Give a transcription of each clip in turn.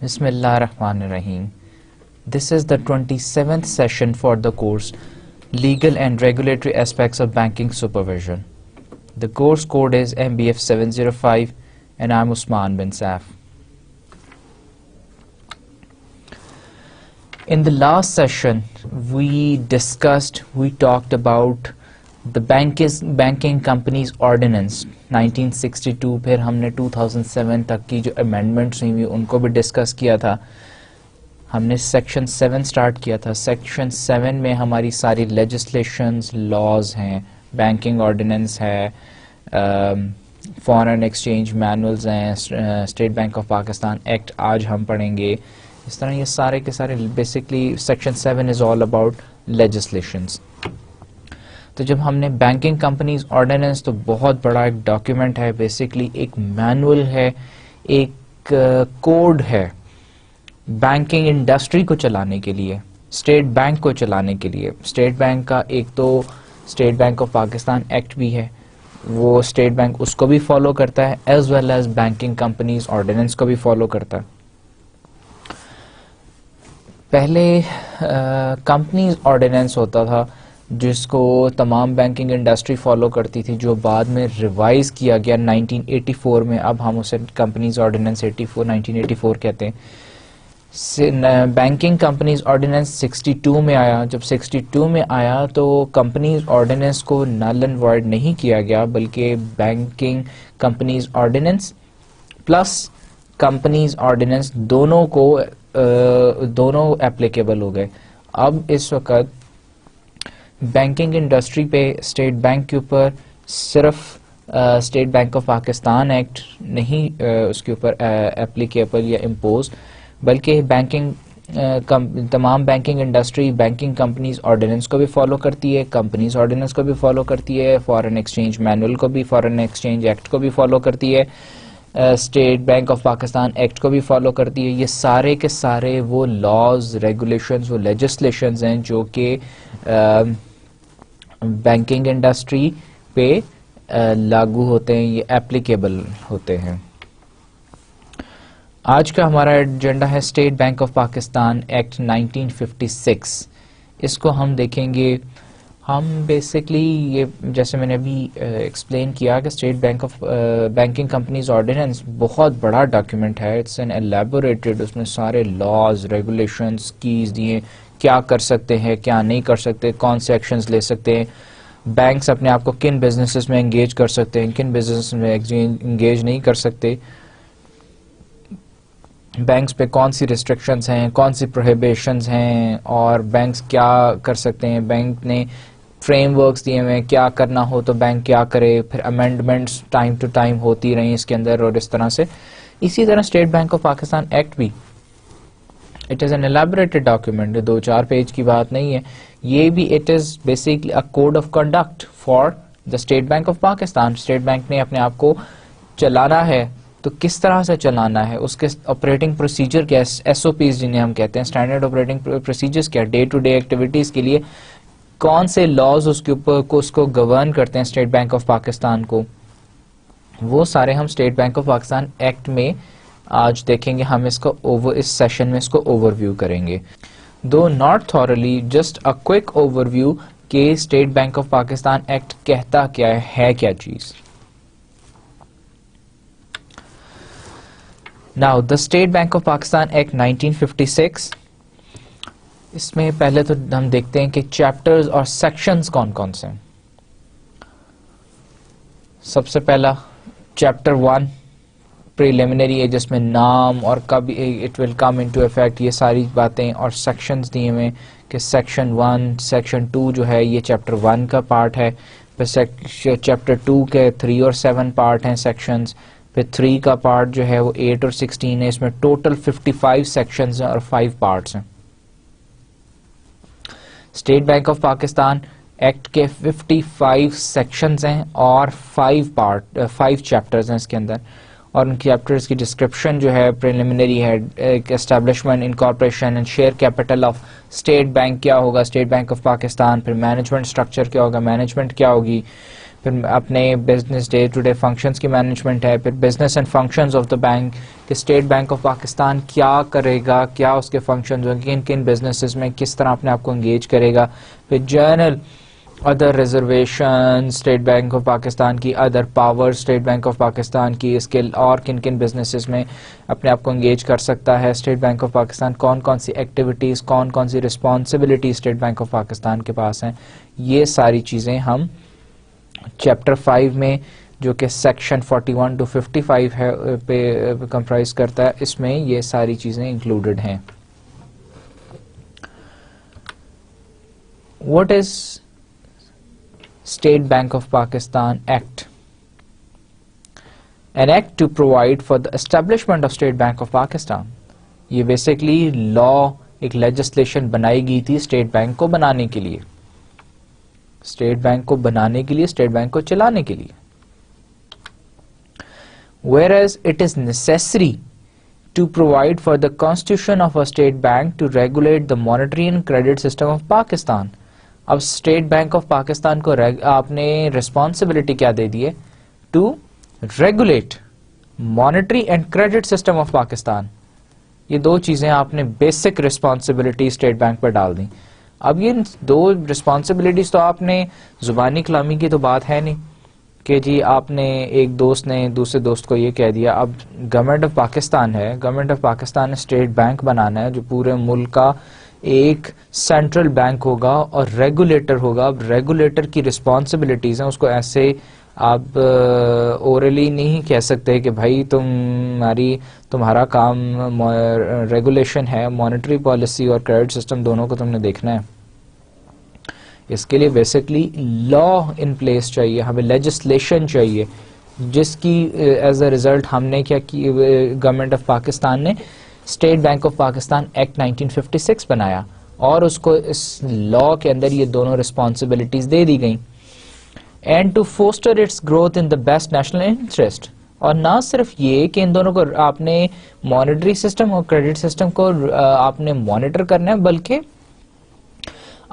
Bismillah ar-Rahman ar-Rahim. This is the 27th session for the course Legal and Regulatory Aspects of Banking Supervision. The course code is MBF 705 and I'm Usman bin Saif. In the last session we talked about the Banking Companies Ordinance 1962. پھر ہم نے 2007 تک کی جو amendments ہوئی ان کو بھی discuss کیا تھا. ہم نے سیکشن 7 سٹارٹ کیا تھا. سیکشن 7 میں ہماری ساری لیجسلیشنز لاز ہیں, بینکنگ آرڈیننس ہے, فارن ایکسچینج مینولز ہیں, state bank of Pakistan act آج ہم پڑھیں گے. اس طرح یہ سارے کے سارے basically section 7 is all about legislations. تو جب ہم نے بینکنگ کمپنیز آرڈیننس تو بہت بڑا ایک ڈاکیومنٹ ہے, بیسکلی ایک مینول ہے, ایک کوڈ ہے بینکنگ انڈسٹری کو چلانے کے لیے, اسٹیٹ بینک کو چلانے کے لیے. اسٹیٹ بینک کا ایک تو state bank of Pakistan Act بھی ہے, وہ اسٹیٹ بینک اس کو بھی فالو کرتا ہے, as well as banking companies ordinance کو بھی فالو کرتا ہے. پہلے کمپنیز آرڈیننس ہوتا تھا جس کو تمام بینکنگ انڈسٹری فالو کرتی تھی, جو بعد میں ریوائز کیا گیا 1984 میں. اب ہم اسے کمپنیز آرڈیننس 1984 کہتے ہیں. بینکنگ کمپنیز آرڈیننس 62 میں آیا. جب 62 میں آیا تو کمپنیز آرڈیننس کو نل اینڈ وائڈ نہیں کیا گیا, بلکہ banking companies ordinance plus companies ordinance دونوں اپلیکیبل ہو گئے. اب اس وقت بینکنگ انڈسٹری پہ اسٹیٹ بینک کے اوپر صرف state bank of Pakistan act نہیں اس کے اوپر اپلیکیبل یا امپوز, بلکہ تمام banking industry banking companies ordinance کو بھی فالو کرتی ہے, کمپنیز آرڈیننس کو بھی فالو کرتی ہے, فارن ایکسچینج مینول کو بھی, فارن ایکسچینج ایکٹ کو بھی فالو کرتی ہے, state bank of Pakistan act کو بھی فالو کرتی ہے. یہ سارے کے سارے وہ لاز, ریگولیشنز, وہ لیجسلیشنز ہیں جو کہ بینکنگ انڈسٹری پہ لاگو ہوتے ہیں, یہ ایپلیکیبل ہوتے ہیں. آج کا ہمارا ایجنڈا ہے state bank of Pakistan act 1956. اس کو ہم دیکھیں گے. ہم بیسکلی یہ جیسے میں نے ابھی ایکسپلین کیا کہ State bank of banking companies ordinance بہت بڑا ڈاکیومنٹ ہے. اٹس این ایلیبوریٹڈ, اس میں سارے لاز, ریگولیشنز, کیز دیے, کیا کر سکتے ہیں, کیا نہیں کر سکتے, کون سے ایکشنز لے سکتے ہیں, بینکس اپنے آپ کو کن بزنسز میں انگیج کر سکتے ہیں, کن بزنس میں انگیج نہیں کر سکتے, بینکس پہ کون سی ریسٹرکشنز ہیں, کون سی پروہیبیشنز ہیں, اور بینکس کیا کر سکتے ہیں. بینک نے فریم ورکس دیے ہوئے ہیں, کیا کرنا ہو تو بینک کیا کرے, پھر امینڈمنٹس ٹائم ٹو ٹائم ہوتی رہیں اس کے اندر, اور اس طرح سے. اسی طرح State bank of Pakistan Act بھی it is an elaborated document, 2-4 page کی بات نہیں ہے. یہ بھی it is basically a code of conduct for the state bank of Pakistan. State Bank نے اپنے آپ کو چلانا ہے تو کس طرح سے چلانا ہے, اس کے آپریٹنگ پروسیجر کیا, ایس او پیز جنہیں ہم کہتے ہیں, اسٹینڈرڈ آپریٹنگ پروسیجرز کیا, ڈے ٹو ڈے ایکٹیویٹیز کے لیے کون سے لاز اس کے اوپر کو اس کو گورن کرتے ہیں اسٹیٹ بینک آف پاکستان کو, وہ سارے ہم state bank of Pakistan act میں آج دیکھیں گے. ہم اس کو اس سیشن میں اس کو اوور ویو کریں گے, do not thoroughly, just a quick overview کہ State bank of Pakistan Act کہتا کیا ہے کیا چیز. Now the state bank of Pakistan act 1956. اس میں پہلے تو ہم دیکھتے ہیں کہ چیپٹرز اور سیکشنز کون کون سے ہیں. سب سے پہلا چیپٹر 1 پریلیمنری ہے, جس میں نام اور کب it will come into effect, یہ ساری باتیں, اور سیکشنز دیے ہوئے کہ سیکشن 1, سیکشن 2 جو ہے یہ چیپٹر 1 کا پارٹ ہے, پھر چیپٹر 2 کے 3 اور 7 پارٹ ہیں سیکشنز, پھر 3 کا پارٹ جو ہے وہ 8 اور 16 ہے. اس میں ٹوٹل 55 سیکشنز ہیں اور 5 پارٹس ہیں. State bank of Pakistan act کے 55 سیکشنز ہیں اور 5 چیپٹرز ہیں اس کے اندر, اور ان چیپٹرز کی ڈسکرپشن جو ہے پریلیمنری ہے. Establishment, incorporation and share capital of state bank کیا ہوگا, اسٹیٹ بینک آف پاکستان, پھر مینجمنٹ اسٹرکچر کیا ہوگا, مینجمنٹ کیا ہوگی, پھر اپنے business day to day functions کی مینجمنٹ ہے, پھر business and functions of the bank کہ اسٹیٹ بینک آف پاکستان کیا کرے گا, کیا اس کے فنکشنز ہوں گے, کن کن بزنسز میں کس طرح اپنے آپ کو انگیج کرے گا, پھر general other reservation state bank of Pakistan کی, other power state bank of Pakistan کی, اسکل اور کن کن بزنسز میں اپنے آپ کو انگیج کر سکتا ہے اسٹیٹ بینک آف پاکستان, کون کون سی ایکٹیویٹیز, کون کون سی responsibility state bank of Pakistan کے پاس ہیں. یہ ساری چیزیں ہم چیپٹر 5 میں جو کہ سیکشن 41 to 55 ہے پہ کمپرائز کرتا ہے, اس میں یہ ساری چیزیں انکلوڈڈ ہیں. What is State Bank of Pakistan Act? An act to provide for the establishment of State Bank of Pakistan. یہ بیسکلی لا, ایک لیجسلیشن بنائی گئی تھی اسٹیٹ بینک کو بنانے کے لیے, اسٹیٹ بینک کو بنانے کے لیے, اسٹیٹ بینک کو چلانے کے لیے. Whereas it is necessary to provide for the constitution of a state bank to regulate the monetary and credit system of Pakistan. اب اسٹیٹ بینک آف پاکستان کو آپ نے ریسپانسبلٹی کیا دے دی ہے, to regulate monetary and credit system of Pakistan. یہ دو چیزیں آپ نے بیسک ریسپانسبلٹی اسٹیٹ بینک پر ڈال دیں. اب یہ دو ریسپانسبلٹیز تو آپ نے زبانی کلامی کی تو بات ہے نہیں کہ جی آپ نے ایک دوست نے دوسرے دوست کو یہ کہہ دیا. اب گورنمنٹ آف پاکستان ہے, گورنمنٹ آف پاکستان نے اسٹیٹ بینک بنانا ہے جو پورے ملک کا ایک سینٹرل بینک ہوگا اور ریگولیٹر ہوگا. اب ریگولیٹر کی رسپانسبلٹیز ہیں, اس کو ایسے آپ اورلی نہیں کہہ سکتے کہ بھائی تمہارا کام ریگولیشن ہے, مانیٹری پالیسی اور کریڈٹ سسٹم دونوں کو تم نے دیکھنا ہے. اس کے لیے بیسکلی لا ان پلیس چاہیے, ہمیں لیجسلیشن چاہیے, جس کی ایز اے ریزلٹ ہم نے کیا کی, گورنمنٹ آف پاکستان نے state bank of Pakistan act 1956 بنایا اور اس کو اس لا کے اندر یہ دونوں ریسپانسبلٹیز دے دی گئیں. And to foster its growth in the best national interest. اور نہ صرف یہ کہ ان دونوں کو آپ نے مانیٹری سسٹم اور کریڈٹ سسٹم کو آپ نے مانیٹر کرنا ہے, بلکہ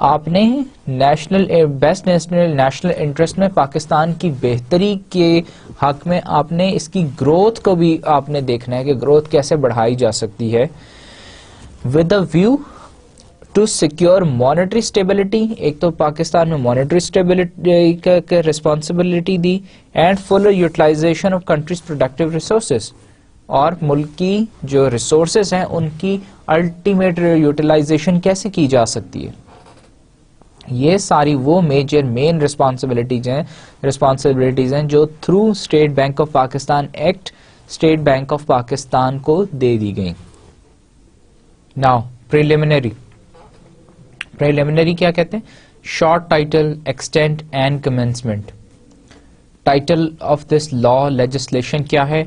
آپ نے بیسٹ نیشنل انٹرسٹ میں پاکستان کی بہتری کے حق میں آپ نے اس کی گروتھ کو بھی آپ نے دیکھنا ہے کہ گروتھ کیسے بڑھائی جا سکتی ہے. With a view to secure monetary stability, ایک تو پاکستان میں مانیٹری اسٹیبلٹی کا ریسپانسبلٹی دی, and full utilisation of country's productive resources, اور ملک کی جو ریسورسز ہیں ان کی الٹیمیٹ یوٹیلائزیشن کیسے کی جا سکتی ہے. یہ ساری وہ مین ریسپانسبلٹیز ہیں جو through state bank of Pakistan act state bank of Pakistan کو دے دی گئی. ناؤ پریلیمنری کیا کہتے ہیں, short title, extent and commencement. Title of this law legislation کیا ہے؟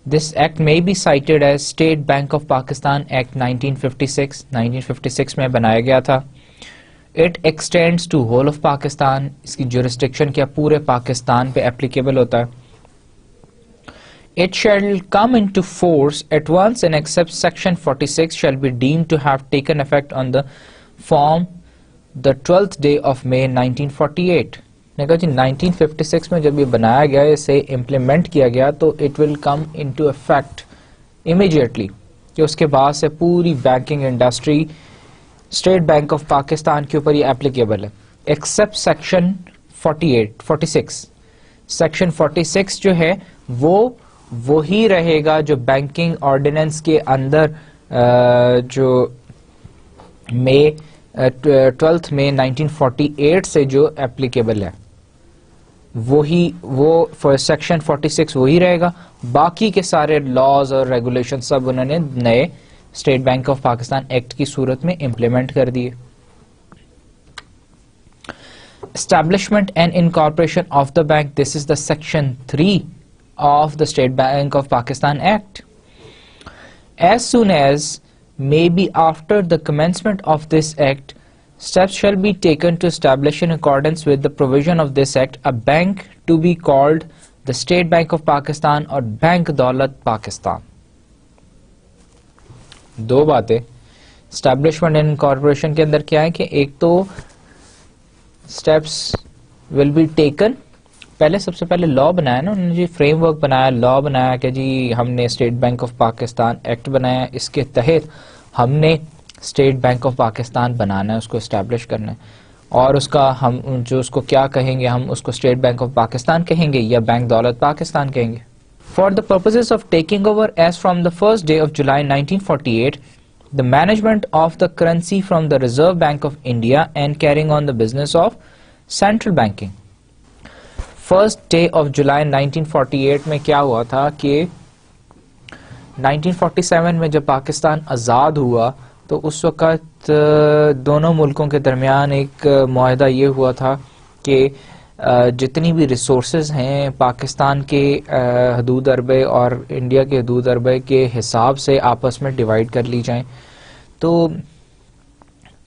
This act may be cited as state bank of Pakistan act 1956 میں بنایا گیا تھا. It extends to whole of Pakistan, اس کی جورسڈکشن کیا پورے پاکستان پہ اپلیکیبل ہوتا ہے. It shall come into force at once and except section 46 shall be deemed to have taken effect on the form the 12th day of May 1948. نے کہا جی 1956 میں جب یہ بنایا گیا, اسے امپلیمنٹ کیا گیا, تو it will come into effect immediately, کہ اس کے بعد سے پوری banking industry state bank of Pakistan کے اوپر یہ اپلیکیبل ہے, ایکسپٹ سیکشن 46. سیکشن 46 جو ہے وہ وہی رہے گا جو بینکنگ آرڈیننس کے اندر جو 12 مئی 1948 سے جو اپلیکیبل ہے وہ سیکشن 46 وہی رہے گا. باقی کے سارے لاز اور ریگولیشن سب انہوں نے نئے state bank of Pakistan act کی صورت میں امپلیمنٹ کر دیے. Establishment and incorporation of the bank, this is the section 3 of the State Bank of Pakistan Act. As soon as may be after the commencement of this act, Steps shall be taken to establish in accordance with the provision of this act a bank to be called the State Bank of Pakistan اور Bank Daulat Pakistan. دو باتیں establishment and corporation کے اندر کیا ہے کہ ایک تو steps will be taken, پہلے سب سے پہلے لا بنایا نا انہوں نے جی، فریم ورک بنایا، لا بنایا کہ جی ہم نے state bank of Pakistan act بنایا، اس کے تحت ہم نے اسٹیٹ بینک آف پاکستان بنانا ہے، اس کو اسٹیبلش کرنا ہے، اور اس کا ہم جو اس کو کیا کہیں گے، ہم اس کو اسٹیٹ بینک آف پاکستان کہیں گے یا بینک دولت پاکستان کہیں گے. For the purposes of taking over as from the first day of July 1948, the management of the currency from the Reserve Bank of India and carrying on the business of central banking. First day of July 1948 میں کیا ہوا تھا کہ 1947 میں جب پاکستان آزاد ہوا تو اس وقت دونوں ملکوں کے درمیان ایک معاہدہ یہ ہوا تھا کہ جتنی بھی ریسورسز ہیں پاکستان کے حدود عربے اور انڈیا کے حدود عربے کے حساب سے آپس میں ڈیوائیڈ کر لی جائیں. تو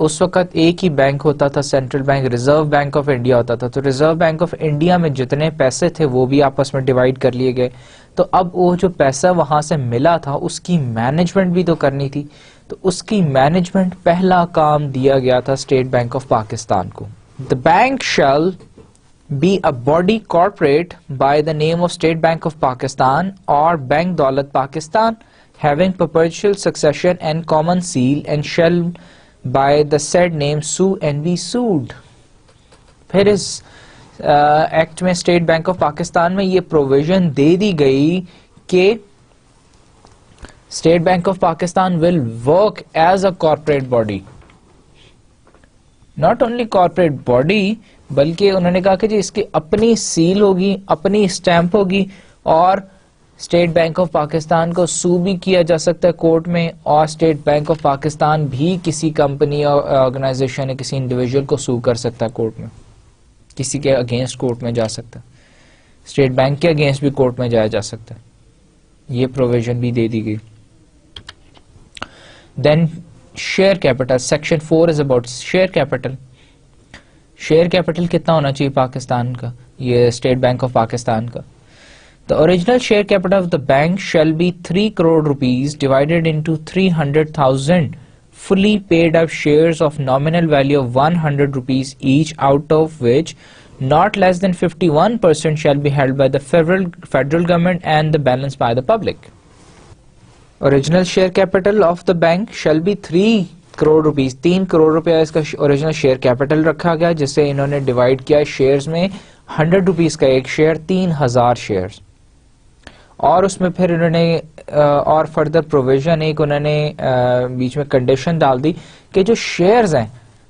اس وقت ایک ہی بینک ہوتا تھا، central bank, reserve bank of India ہوتا تھا. تو ریزرو بینک آف انڈیا میں جتنے پیسے تھے وہ بھی آپس میں ڈیوائیڈ کر لیے گئے. تو اب وہ جو پیسہ وہاں سے ملا تھا اس کی مینجمنٹ بھی تو کرنی تھی، تو اس کی مینجمنٹ پہلا کام دیا گیا تھا اسٹیٹ بینک آف پاکستان کو. The bank shall be a body corporate by the name of State Bank of Pakistan or Bank Daulat Pakistan, having perpetual succession and common seal, and shall by the said name sue and be sued. پھر اس act میں state bank of Pakistan میں یہ provision دے دی گئی کہ State bank of Pakistan will work as a corporate body. Not only corporate body بلکہ انہوں نے کہا کہ جی اس کی اپنی سیل ہوگی، اپنی اسٹیمپ ہوگی، اور اسٹیٹ بینک آف پاکستان کو سو بھی کیا جا سکتا ہے کورٹ میں، اور اسٹیٹ بینک آف پاکستان بھی کسی کمپنی اور آرگنائزیشن یا کسی انڈیویجول کو سو کر سکتا ہے کورٹ میں، کسی کے اگینسٹ کورٹ میں جا سکتا ہے، اسٹیٹ بینک کے اگینسٹ بھی کورٹ میں جایا جا سکتا ہے. یہ پروویژن بھی دے دی گئی. Then share capital, section 4 is about share capital. Share capital کتنا ہونا چاہیے پاکستان کا، یہ اسٹیٹ بینک آف پاکستان کا. The original share capital of the bank shall be 3 crore rupees divided into 300,000 fully paid up shares of nominal value of 100 rupees each, out of which not less than 51% shall be held by the federal government and the balance by the public. Original share capital of the bank shall be 3 crore rupees. 3 crore روپیہ اس کا original share capital رکھا گیا، جسے انہوں نے divide کیا shares میں. 100 rupees کا ایک شیئر، 3000 شیئرز. اور اس میں پھر انہوں نے اور فردر پروویژن ایک انہوں نے بیچ میں کنڈیشن ڈال دی کہ جو شیئرز ہیں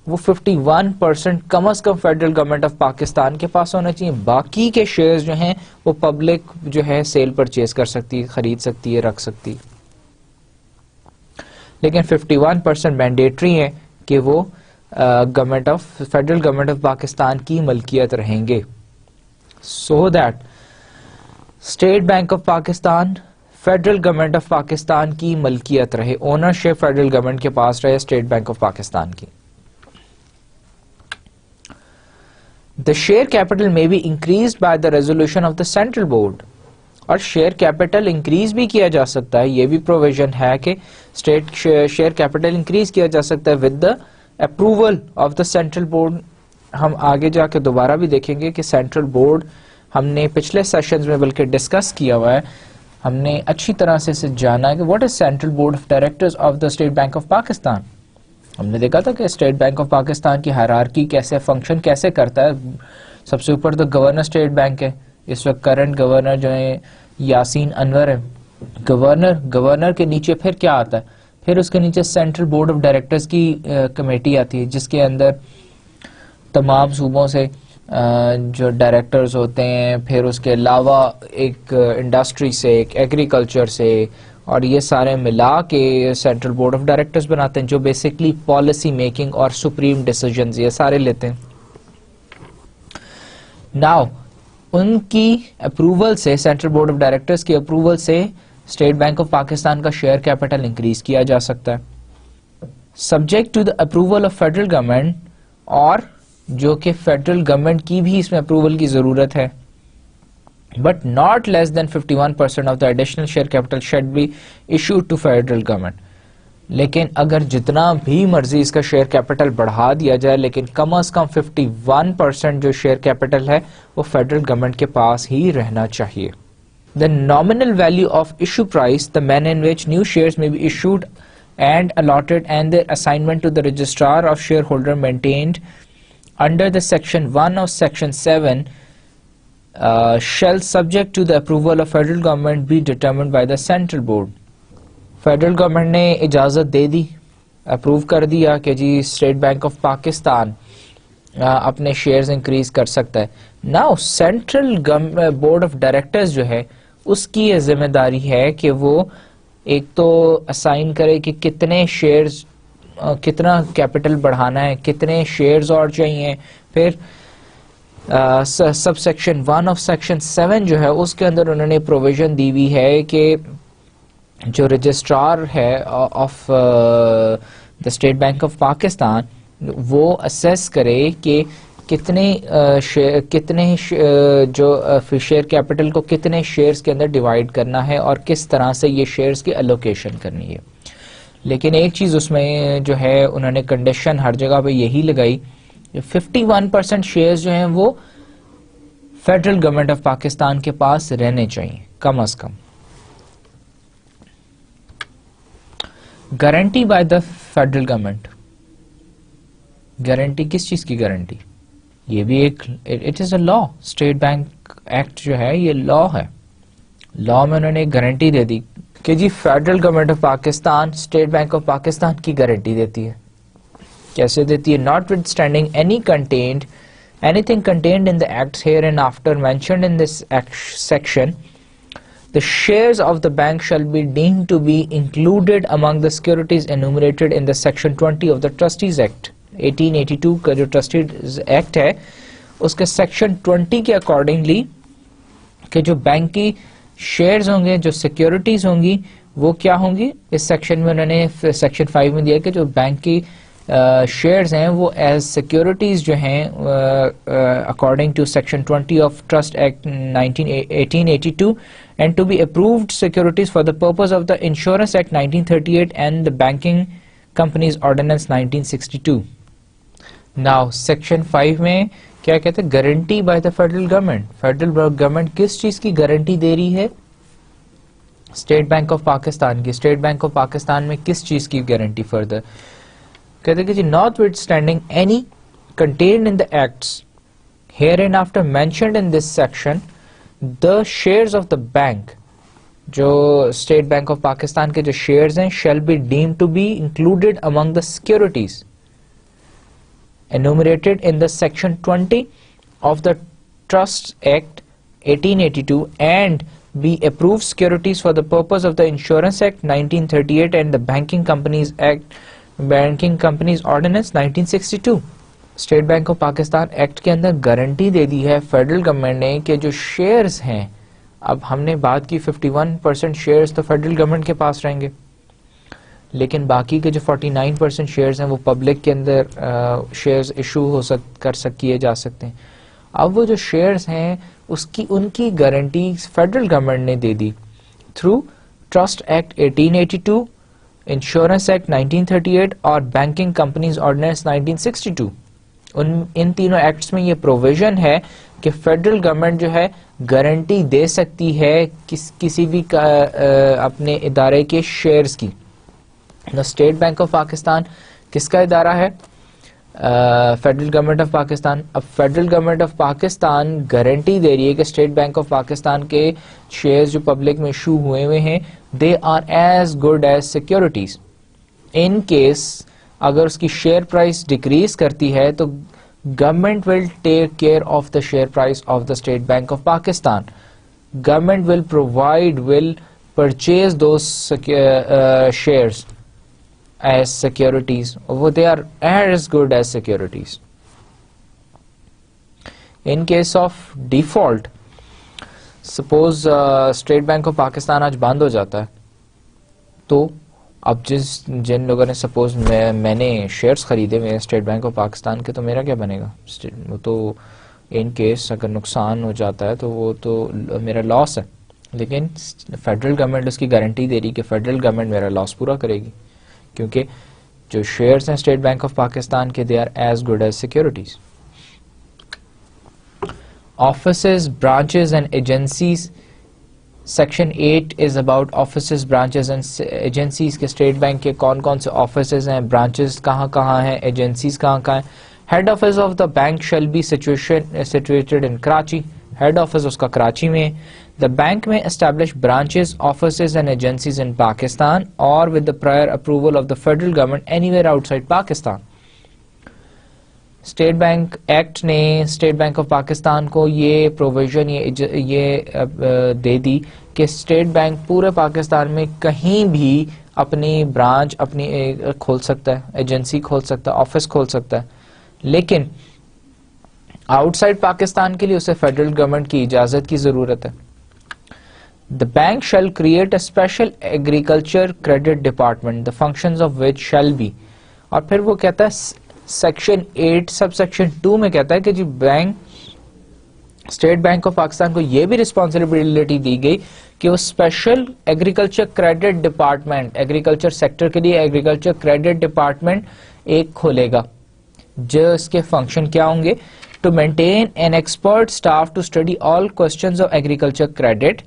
وہ 51% کم از کم فیڈرل گورنمنٹ آف پاکستان کے پاس ہونا چاہیے. باقی کے شیئرز جو ہیں وہ پبلک جو ہے سیل پرچیز کر سکتی ہے، خرید سکتی ہے، رکھ سکتی ہے. لیکن 51% مینڈیٹری ہے کہ وہ government of federal government of Pakistan کی ملکیت رہیں گے. So that state bank of Pakistan federal government of Pakistan کی ملکیت رہے، اونرشپ فیڈرل گورنمنٹ کے پاس رہے اسٹیٹ بینک آف پاکستان کی. The share capital may be increased by the resolution of the central board. اور شیئر کیپٹل انکریز بھی کیا جا سکتا ہے، یہ بھی پروویژن ہے کہ اسٹیٹ شیئر کیپٹل انکریز کیا جا سکتا ہے with the approval of the central board. ہم آگے جا کے دوبارہ بھی دیکھیں گے کہ سینٹرل بورڈ ہم نے پچھلے سیشنز میں بلکہ ڈسکس کیا ہوا ہے، ہم نے اچھی طرح سے اسے جانا ہے کہ what is central board of directors of the state bank of Pakistan. ہم نے دیکھا تھا کہ اسٹیٹ بینک آف پاکستان کی ہائرارکی کیسے فنکشن کیسے کرتا ہے. سب سے اوپر تو گورنر اسٹیٹ بینک ہے، اس وقت کرنٹ گورنر جو ہے یاسین انور ہے. گورنر کے نیچے پھر کیا آتا ہے، پھر اس کے نیچے سینٹرل بورڈ آف ڈائریکٹرز کی کمیٹی آتی ہے، جس کے اندر تمام صوبوں سے جو ڈائریکٹرز ہوتے ہیں، پھر اس کے علاوہ ایک انڈسٹری سے، ایک ایگریکلچر سے، اور یہ سارے ملا کے سینٹرل بورڈ آف ڈائریکٹرز بناتے ہیں جو بیسکلی پالیسی میکنگ اور سپریم ڈیسیجنز یہ سارے لیتے ہیں. ناؤ ان کی اپروول سے، سینٹرل بورڈ آف ڈائریکٹرز کی اپروول سے اسٹیٹ بینک آف پاکستان کا شیئر کیپٹل انکریز کیا جا سکتا ہے. Subject to the approval of federal government اور جو کہ فیڈرل گورنمنٹ کی بھی اس میں اپروول کی ضرورت ہے. But not less than 51% of the additional share capital should be issued to federal government. لیکن اگر جتنا بھی مرضی اس کا شیئر کیپٹل بڑھا دیا جائے لیکن کم از کم 51% جو شیئر کیپٹل ہے وہ فیڈرل گورنمنٹ کے پاس ہی رہنا چاہیے. The nominal value of issue price, the manner in which new shares may be issued and allotted, and their assignment to the registrar of shareholder maintained under the section 1 of section 7 shall subject to the approval of federal government be determined by the central board. Federal government نے اجازت دے دی, approve کر دیا کہ جی state bank of Pakistan اپنے shares increase کر سکتا ہے. Now central board of directors جو ہے اس کی یہ ذمہ داری ہے کہ وہ ایک تو اسائن کرے کہ کتنے شیئرز, کتنا کیپٹل بڑھانا ہے, کتنے شیئرز اور چاہیے. پھر سب سیکشن 1 آف سیکشن 7 جو ہے اس کے اندر انہوں نے پروویژن دی ہوئی ہے کہ جو رجسٹرار ہے of the state bank of Pakistan وہ اسیس کرے کہ کتنے جو شیئر کیپٹل کو کتنے شیئرز کے اندر ڈیوائڈ کرنا ہے اور کس طرح سے یہ شیئرز کی الوکیشن کرنی ہے. لیکن ایک چیز اس میں جو ہے انہوں نے کنڈیشن ہر جگہ پہ یہی لگائی, 51% شیئرز جو ہیں وہ فیڈرل گورنمنٹ آف پاکستان کے پاس رہنے چاہیے کم از کم. Guarantee by the federal government, guarantee کس چیز کی گارنٹی؟ یہ بھی ایک it is a law. State bank act جو ہے یہ لا ہے, لا میں انہوں نے ایک گارنٹی دے دی کہ جی federal government of Pakistan state bank of Pakistan کی گارنٹی دیتی ہے. کیسے دیتی ہے؟ Notwithstanding anything contained in the act hereinafter mentioned in this section, the shares of the bank shall be deemed to be included among the securities enumerated in the section 20 of the Trustees Act. 1882 کا جو Trustees Act ہے اس کے section 20 کے accordingly کہ جو bank کی shares ہوں گے, جو سیکیورٹیز ہوں گی وہ کیا ہوں گی. اس سیکشن میں انہوں نے سیکشن 5 میں دیا کہ جو بینک کی شیئرز ہیں وہ ایز سیکیورٹیز جو ہیں according to section 20 of trust act 1882 and to be approved securities for the purpose of the Insurance Act 1938 and the Banking Companies Ordinance 1962. Now section 5 میں کیا کہتے ہیں؟ Guarantee by the federal government. Federal government کس چیز کی guarantee دے رہی ہے؟ اسٹیٹ بینک آف پاکستان کی. اسٹیٹ بینک آف پاکستان میں کس چیز کی گارنٹی فردر کہتے ہیں کہ جی notwithstanding any contained in the acts hereinafter mentioned in this section, the shares of the bank جو اسٹیٹ بینک آف پاکستان کے جو شیئرز ہیں shall be deemed to be included among the securities enumerated in the section 20 of the Trust Act 1882 and be approved securities for the purpose of the Insurance Act 1938 and the Banking Companies Ordinance 1962. State bank of Pakistan act کے اندر guarantee دے دی ہے federal government نے کہ جو shares ہیں, اب ہم نے بات کی 51% شیئرز تو فیڈرل گورنمنٹ کے پاس رہیں گے لیکن باقی کے جو 49% شیئرز ہیں وہ پبلک کے اندر شیئرز ایشو کیے جا سکتے ہیں. اب وہ جو شیئرز ہیں ان کی گارنٹی فیڈرل گورنمنٹ نے دے دی through trust act 1882, insurance act 1938 اور بینکنگ کمپنیز آرڈیننس 1962. ان تینوں ایکٹس میں یہ پروویژن ہے کہ فیڈرل گورنمنٹ جو ہے گارنٹی دے سکتی ہے کسی بھی اپنے ادارے کے شیئرز کی. اسٹیٹ بینک آف پاکستان کس کا ادارہ ہے؟ Federal government of Pakistan. اب federal government of Pakistan guarantee دے رہی ہے کہ اسٹیٹ بینک آف پاکستان کے شیئرز جو پبلک میں ایشو ہوئے ہیں they are as good as securities. In case اگر اس کی شیئر پرائس ڈیکریز کرتی ہے تو government will take care of the share price of the state bank of Pakistan. Government will purchase those shares as securities. وہ they are as good as securities. In case of default, suppose state bank of Pakistan آج بند ہو جاتا ہے تو اب جن لوگوں نے سپوز میں نے شیئرز خریدے میرے اسٹیٹ بینک آف پاکستان کے، تو میرا کیا بنے گا؟ وہ تو ان کیس اگر نقصان ہو جاتا ہے تو وہ تو میرا لاس ہے، لیکن فیڈرل گورنمنٹ اس کی گارنٹی دے رہی کہ فیڈرل گورنمنٹ میرا لاس پورا کرے گی، کیونکہ جو شیئرز ہیں اسٹیٹ بینک آف پاکستان کے، they are as good as securities. Offices, branches and agencies. Section 8 is about offices, branches and agencies کے اسٹیٹ بینک کے کون کون سے آفیسز ہیں، برانچز کہاں کہاں ہیں، ایجنسیز کہاں کہاں ہیں. Head office of the bank shall be situated in Karachi. Head office اس کا کراچی میں. The bank may establish branches, offices and agencies in Pakistan اور with the prior approval of the federal government anywhere outside Pakistan. State bank act نے state bank of Pakistan کو یہ provision یہ دے دی کہ اسٹیٹ بینک پورے پاکستان میں کہیں بھی اپنی برانچ اپنی کھول سکتا ہے، ایجنسی کھول سکتا ہے، آفس کھول سکتا ہے، لیکن آؤٹ سائڈ پاکستان کے لیے اسے فیڈرل گورنمنٹ کی اجازت کی ضرورت ہے. The bank shall create a special agriculture credit department, the functions of which shall be. اور پھر وہ کہتا ہے سیکشن 8 سب سیکشن 2 میں کہتا ہے کہ جی bank state bank of Pakistan کو یہ بھی رسپانسبلٹی دی گئی کہ وہ special agriculture credit department, agriculture sector کے لیے ایگریکلچر کریڈٹ ڈپارٹمنٹ ایک کھولے گا، جو اس کے فنکشن کیا ہوں گے. To maintain an expert staff to study all questions of agriculture credit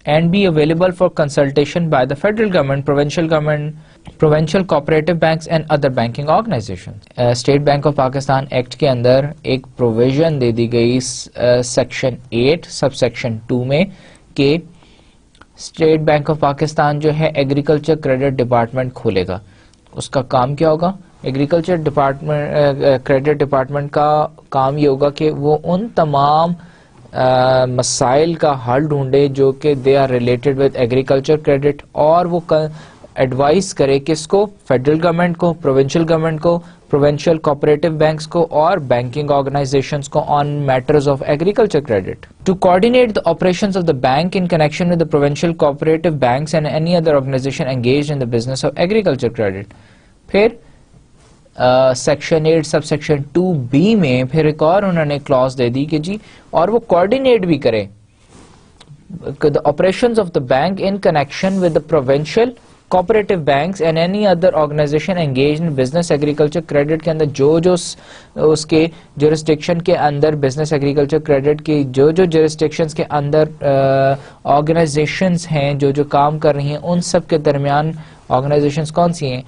and be available for consultation by the federal government, provincial cooperative banks and other banking organizations. State Bank of Pakistan Act کے اندر ایک provision دے دی گئی section 8 subsection 2 میں کہ State Bank of Pakistan جو ہے agriculture credit department کھولے گا. اس کا کام کیا ہوگا؟ ایگریکلچر ڈپارٹمنٹ کریڈٹ ڈپارٹمنٹ کا کام یہ ہوگا کہ وہ ان تمام مسائل کا حل ڈھونڈے جو کہ they are related with agriculture credit, اور وہ ایڈوائز کرے کس کو؟ فیڈرل گورنمنٹ کو، پروونشل گورنمنٹ کو، پروونشل کوآپریٹو بینکس کو اور بینکنگ آرگنائزیشنز کو on matters of agriculture credit. To coordinate the operations of the bank in connection with the provincial cooperative banks and any other organization engaged in the business of agriculture credit. پھر section 8 sub section 2B میں پھر ایک اور انہوں نے class دے دی کہ جی اور وہ کوآرڈینیٹ بھی کرے the operations of the bank in connection with the provincial cooperative banks and any other organization engaged in business agriculture credit کے اندر جو اس کے jurisdiction کے اندر business agriculture credit کی جو jurisdictions کے اندر organizations ہیں جو کام کر رہی ہیں، ان سب کے درمیان organizations کون سی ہیں؟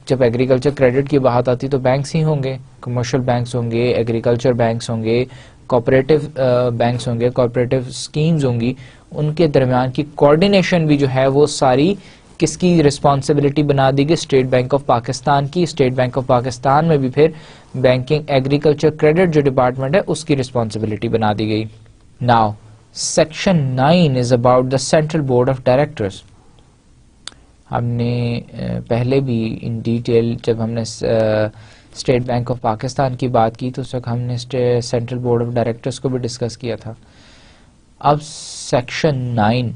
جب ایگریکلچر کریڈٹ کی بات آتی تو بینکس ہی ہوں گے، کمرشل بینکس ہوں گے، ایگریکلچر بینکس ہوں گے، کوآپریٹو بینکس ہوں گے، کوآپریٹو اسکیمز ہوں گی. ان کے درمیان کی کوآرڈینیشن بھی جو ہے وہ ساری کس کی رسپانسبلٹی بنا دی گئی؟ اسٹیٹ بینک آف پاکستان کی. اسٹیٹ بینک آف پاکستان میں بھی پھر بینکنگ ایگریکلچر کریڈٹ جو ڈپارٹمنٹ ہے اس کی رسپانسبلٹی بنا دی گئی. Now section 9 is about the central board of directors. ہم نے پہلے بھی ان ڈیٹیل جب ہم نے اسٹیٹ بینک آف پاکستان کی بات کی تو اس وقت ہم نے سینٹرل بورڈ آف ڈائریکٹرز کو بھی ڈسکس کیا تھا. اب section 9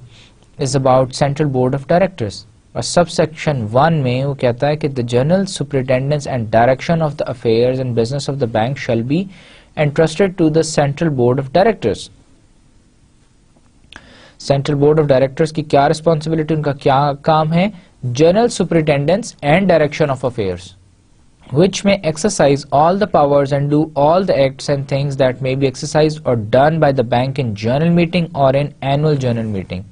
is about central board of directors, اور سب سیکشن 1 میں وہ کہتا ہے کہ the general superintendence and direction of the affairs and business of the bank shall be entrusted to the central board of directors. Central board of directors کی کیا responsibility, ان کا کیا کام ہے؟ General superintendence and direction of affairs which may exercise all the powers and do all the acts and things that may be exercised or done by the bank in general meeting or in annual general meeting.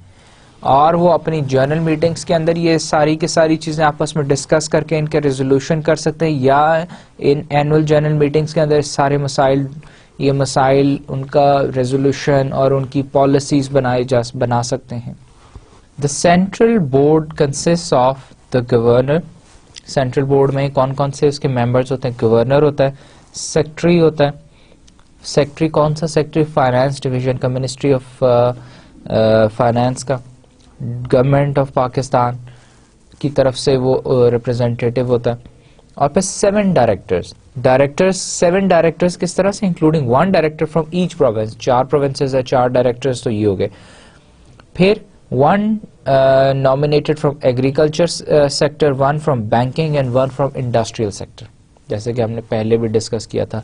اور وہ اپنی general meetings کے اندر یہ ساری کی ساری چیزیں آپس میں ڈسکس کر کے ان کے ریزولوشن کر سکتے ہیں، یا ان اینول جرنل میٹنگز کے اندر سارے مسائل ان کا ریزولوشن اور ان کی پالیسیز بنا سکتے ہیں. The central board consists of the governor. Central board میں کون کون سے اس کے ممبرز ہوتے ہیں؟ گورنر ہوتا ہے، سیکٹری ہوتا ہے. سیکٹری کون سا سیکٹری؟ فائنانس ڈویژن کا، منسٹری آف فائنانس کا، گورنمنٹ آف پاکستان کی طرف سے وہ ریپرزینٹیٹیو ہوتا ہے. اور پھر 7 ڈائریکٹرز 7 ڈائریکٹرز کس طرح سے؟ Including 1 director from each province. 4 provinces ہے، 4 ڈائریکٹرز تو یہ ہو گئے. پھر 1 nominated from agriculture sector, 1 from banking and 1 from industrial sector. جیسے کہ ہم نے پہلے بھی ڈسکس کیا تھا.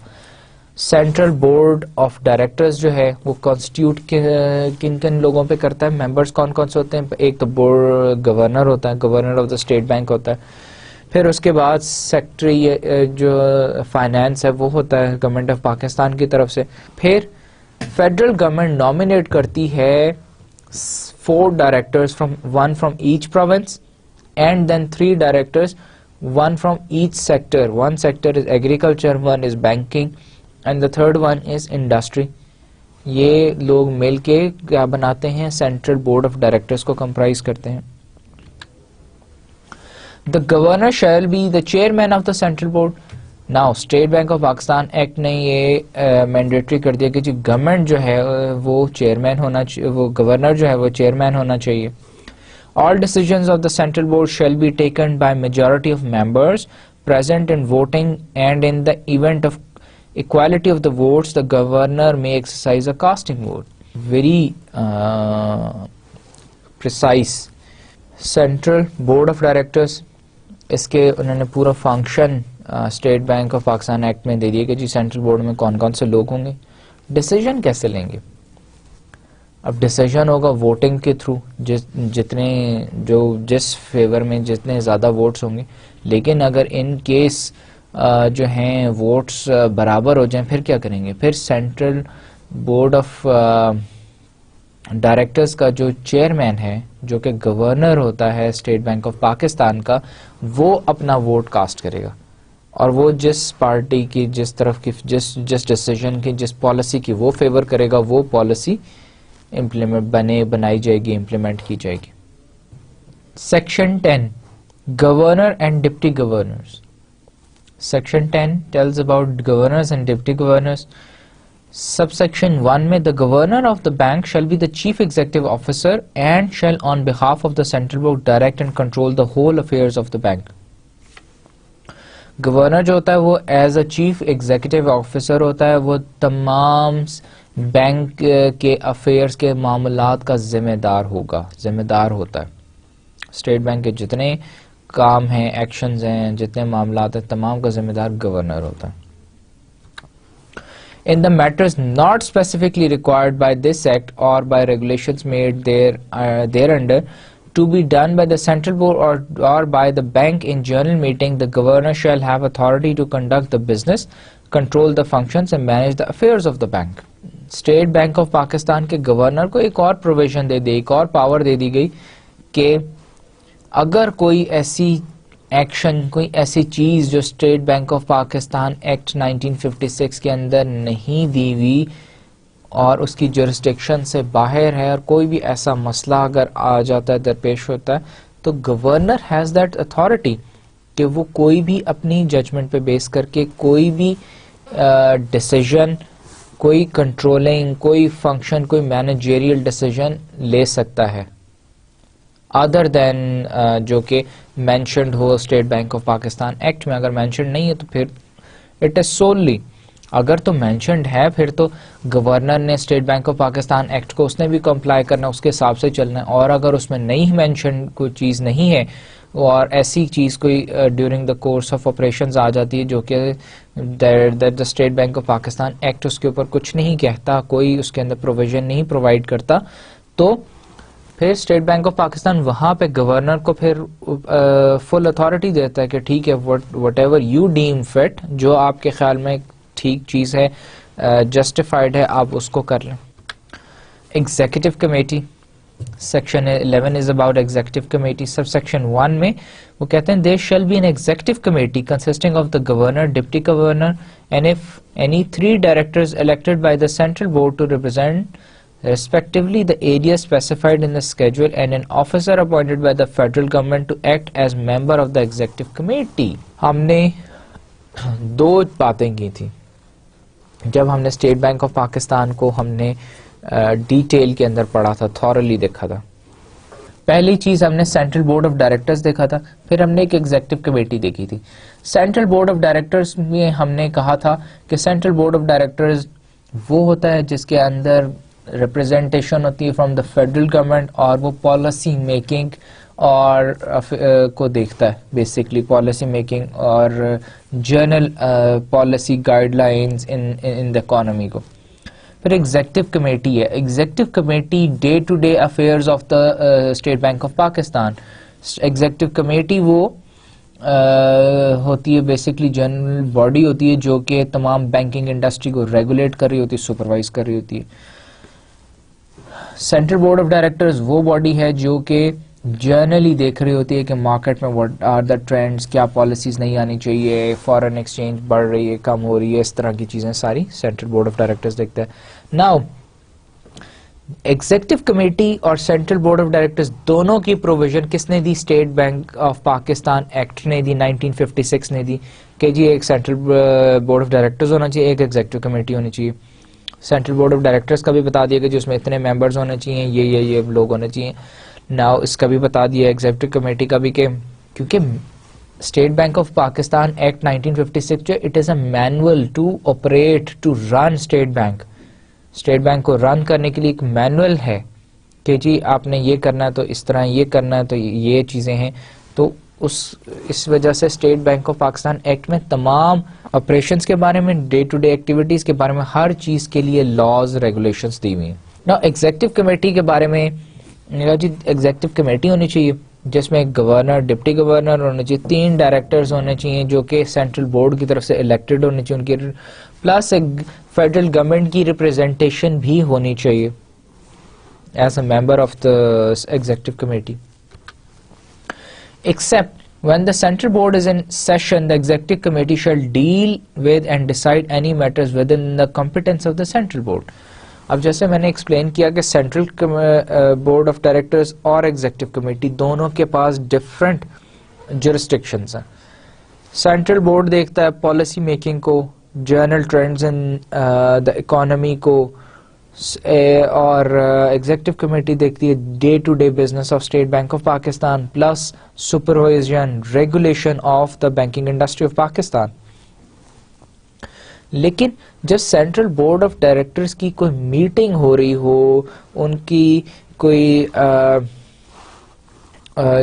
سینٹرل بورڈ آف ڈائریکٹرز جو ہے وہ کانسٹیٹیوٹ کن کن لوگوں پہ کرتا ہے, ممبرس کون کون سے ہوتے ہیں؟ ایک تو بورڈ گورنر ہوتا ہے, governor of the state bank ہوتا ہے. پھر اس کے بعد سیکٹری جو فائنانس ہے وہ ہوتا ہے گورنمنٹ آف پاکستان کی طرف سے. پھر فیڈرل گورنمنٹ نامینیٹ کرتی ہے 4 directors, 1 from each province and then 3 directors, 1 from each sector. 1 sector is agriculture, 1 is banking and the 3rd one is industry. یہ لوگ مل کے کیا بناتے ہیں؟ سینٹرل بورڈ آف ڈائریکٹرز کو کمپرائز کرتے ہیں. The governor shall be the chairman of the central board. Now state bank of Pakistan act نے یہ مینڈیٹری کر دیا کہ جی گورنمنٹ جو ہے وہ چیئرمین ہونا چاہیے, وہ گورنر جو ہے وہ چیئرمین ہونا چاہیے. All decisions of the central board shall be taken by majority of members present in voting, and in the event of equality of the votes, the governor may exercise a casting vote. Very precise. Central board of directors, اس کے انہوں نے پورا function state bank of Pakistan act میں دے دیا کہ جی central board میں کون کون سے لوگ ہوں گے. ڈیسیژن کیسے لیں گے؟ اب ڈیسیژن ہوگا ووٹنگ کے تھرو, جس فیور میں جتنے زیادہ ووٹس ہوں گے. لیکن اگر ان کیس جو ہیں ووٹس برابر ہو جائیں پھر کیا کریں گے؟ پھر سینٹرل بورڈ آف ڈائریکٹرز کا جو چیئرمین ہے, جو کہ گورنر ہوتا ہے اسٹیٹ بینک آف پاکستان کا, وہ اپنا ووٹ کاسٹ کرے گا, اور وہ جس پارٹی کی جس طرف کی جس ڈیسیژن کی جس پالیسی کی وہ فیور کرے گا وہ پالیسی بنائی جائے گی, امپلیمنٹ کی جائے گی. Section 10 governor and deputy governors. Section 10 tells about governors and deputy governors. Subsection 1 میں the governor of the bank shall be the chief executive officer and shall on behalf of the central board direct and control the whole affairs of the bank. Governor جو ہوتا ہے وہ as a chief executive officer ہوتا ہے, وہ تمام bank کے affairs کے معاملات کا ذمہ دار ہوتا ہے. اسٹیٹ بینک کے جتنے کام ہیں, ایکشنز ہیں, جتنے معاملات ہیں, تمام کا ذمہ دار گورنر ہوتا ہے. In the matters not specifically required by this act or by regulations made thereunder to be done by the central board or by the bank in general meeting, the governor shall have authority to conduct the business, control the functions and manage the affairs of the bank. State bank of Pakistan کے governor کو ایک اور provision دے دی, ایک اور power دے دی گئی کہ اگر کوئی ایسی ایکشن, کوئی ایسی چیز جو state bank of Pakistan act 1956 کے اندر نہیں دی ہوئی اور اس کی جورسڈکشن سے باہر ہے, اور کوئی بھی ایسا مسئلہ اگر آ جاتا ہے, درپیش ہوتا ہے, تو گورنر ہیز دیٹ اتھارٹی کہ وہ کوئی بھی اپنی ججمنٹ پہ بیس کر کے کوئی بھی ڈیسیژن, کوئی کنٹرولنگ, کوئی فنکشن, کوئی مینیجریل ڈیسیژن لے سکتا ہے ادر دین جو کہ mentioned who state bank of Pakistan act میں. اگر مینشنڈ نہیں ہے تو پھر اٹ از سوللی, اگر تو مینشنڈ ہے پھر تو گورنر نے state bank of Pakistan act کو اس نے بھی کمپلائی کرنا, اس کے حساب سے چلنا ہے. اور اگر اس میں نہیں مینشنڈ کوئی چیز نہیں ہے اور ایسی چیز کوئی during the course of operations آ جاتی ہے جو کہ the state bank of Pakistan act اس کے اوپر کچھ نہیں کہتا, کوئی اس کے اندر پروویژن نہیں پرووائڈ کرتا, تو پھر اسٹیٹ بینک آف پاکستان وہاں پہ گورنر کو پھر فل اتھارٹی دیتا ہے کہ ٹھیک ہے, whatever you deem fit, جو آپ کے خیال میں ٹھیک چیز ہے, جسٹیفائڈ ہے, آپ اس کو کر لیں. Executive committee, section 11 is about executive committee. Sub section 1 میں وہ کہتے ہیں there shall be an executive committee consisting of the governor, deputy governor and if any 3 directors elected by the central board to represent respectively the area specified in the schedule and an officer appointed by the federal government to act as member of the executive committee. ہم نے 2 باتیں کی تھی جب ہم نے state bank of Pakistan کو ہم نے ڈیٹیل کے اندر پڑھا تھا, تھورلی دیکھا تھا. پہلی چیز ہم نے سینٹرل بورڈ آف ڈائریکٹرز دیکھا تھا, پھر ہم نے ایک ایگزیکٹو کمیٹی دیکھی تھی. سینٹرل بورڈ آف ڈائریکٹرز میں ہم نے کہا تھا کہ سینٹرل بورڈ آف ڈائریکٹرز وہ ہوتا ہے جس کے اندر ریپرزینٹیشن ہوتی ہے فرام دا فیڈرل گورنمنٹ, اور وہ پالیسی میکنگ اور کو دیکھتا ہے, بیسکلی پالیسی میکنگ اور general policy guidelines in the economy کو. پھر ایگزیکٹو کمیٹی ہے. Executive committee day to day affairs of the state bank of Pakistan. Executive committee وہ ہوتی ہے بیسکلی جنرل باڈی ہوتی ہے جو کہ تمام بینکنگ انڈسٹری کو ریگولیٹ کر رہی ہوتی ہے, سپروائز کر رہی ہوتی ہے. سینٹرل بورڈ آف ڈائریکٹرز وہ باڈی ہے جو کہ جرنلی دیکھ رہی ہوتی ہے کہ مارکیٹ میں واٹ آر دا ٹرینڈز, کیا پالیسیز نہیں آنی چاہیے, فارن ایکسچینج بڑھ رہی ہے کم ہو رہی ہے, اس طرح کی چیزیں ساری سینٹرل بورڈ آف ڈائریکٹرز دیکھتا ہے. ناؤ ایگزیکٹو کمیٹی اور سینٹرل بورڈ آف ڈائریکٹرز دونوں کی پروویژن کس نے دی؟ State bank of Pakistan act نے دی, 1956 نے دی کہ جی ایک سینٹرل بورڈ آف ڈائریکٹرز ہونا چاہیے, ایک ایگزیکٹو کمیٹی ہونی چاہیے. سینٹرل بورڈ آف ڈائریکٹرز کا بھی بتا دیا کہ جس میں اتنے ممبرز ہونے چاہیے, یہ لوگ ہونے چاہیے. ناؤ اس کا بھی بتا دیا ایگزیکٹو کمیٹی کا بھی کہ کیونکہ State bank of Pakistan act 1956 جو it is a manual to operate to run State Bank. State Bank کو رن کرنے کے لیے ایک مینول ہے کہ جی آپ نے یہ کرنا ہے تو اس طرح, یہ کرنا ہے تو یہ چیزیں ہیں. تو اس وجہ سے State bank of Pakistan act میں تمام آپریشنز کے بارے میں, ڈے ٹو ڈے ایکٹیویٹیز کے بارے میں, ہر چیز کے لیے لاز ریگولیشنز دی ہوئی ہیں. نا ایگزیکٹو کمیٹی کے بارے میں جی ایگزیکٹو کمیٹی ہونی چاہیے جس میں ایک گورنر, ڈپٹی گورنر ہونے چاہیے, 3 ڈائریکٹرز ہونے چاہیے جو کہ سینٹرل بورڈ کی طرف سے الیکٹڈ ہونے چاہیے, ان کی پلس ایک فیڈرل گورنمنٹ کی ریپرزینٹیشن بھی ہونی چاہیے as a member of the executive committee. Except when the central board is in session, the executive committee shall deal with and decide any matters within the competence of the central board. اب جیسے میں نے explain کیا کہ central board of directors اور executive committee دونوں کے پاس different جورسڈکشنز ہیں. سینٹرل بورڈ دیکھتا ہے پالیسی میکنگ کو, general trends in the economy کو, اور ایگزیکٹو کمیٹی دیکھتی ہے day to day business of state bank of Pakistan plus supervision regulation of the banking industry of Pakistan. لیکن جب سینٹرل بورڈ آف ڈائریکٹرز کی کوئی میٹنگ ہو رہی ہو, ان کی کوئی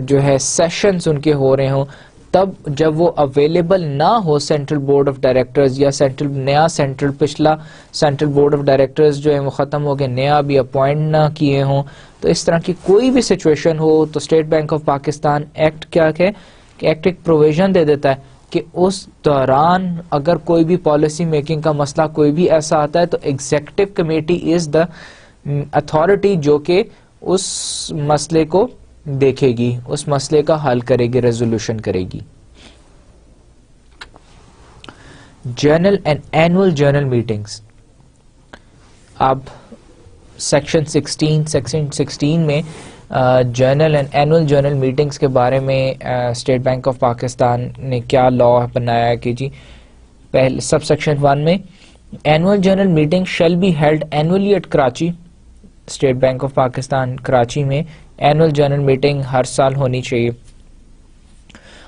جو ہے سیشنز ان کے ہو رہے ہوں, تب جب وہ اویلیبل نہ ہو سینٹرل بورڈ آف ڈائریکٹرز یا پچھلا سینٹرل بورڈ آف ڈائریکٹرز جو ہے وہ ختم ہو کے نیا بھی اپوائنٹ نہ کیے ہوں, تو اس طرح کی کوئی بھی سچویشن ہو تو state bank of Pakistan act کیا کہ ایکٹ ایک پروویژن دے دیتا ہے کہ اس دوران اگر کوئی بھی پالیسی میکنگ کا مسئلہ کوئی بھی ایسا آتا ہے تو executive committee is the authority جو کہ اس مسئلے کو دیکھے گی, اس مسئلے کا حل کرے گی, ریزولوشن کرے گی. General and annual general meetings. اب سیکشن 16 میں general and annual general meetings کے بارے میں اسٹیٹ بینک آف پاکستان نے کیا لا بنایا کہ جی پہلے سب سیکشن 1 میں annual general meeting shall be held annually at Karachi. State bank of Pakistan Karachi میں اینول جرنل میٹنگ ہر سال ہونی چاہیے.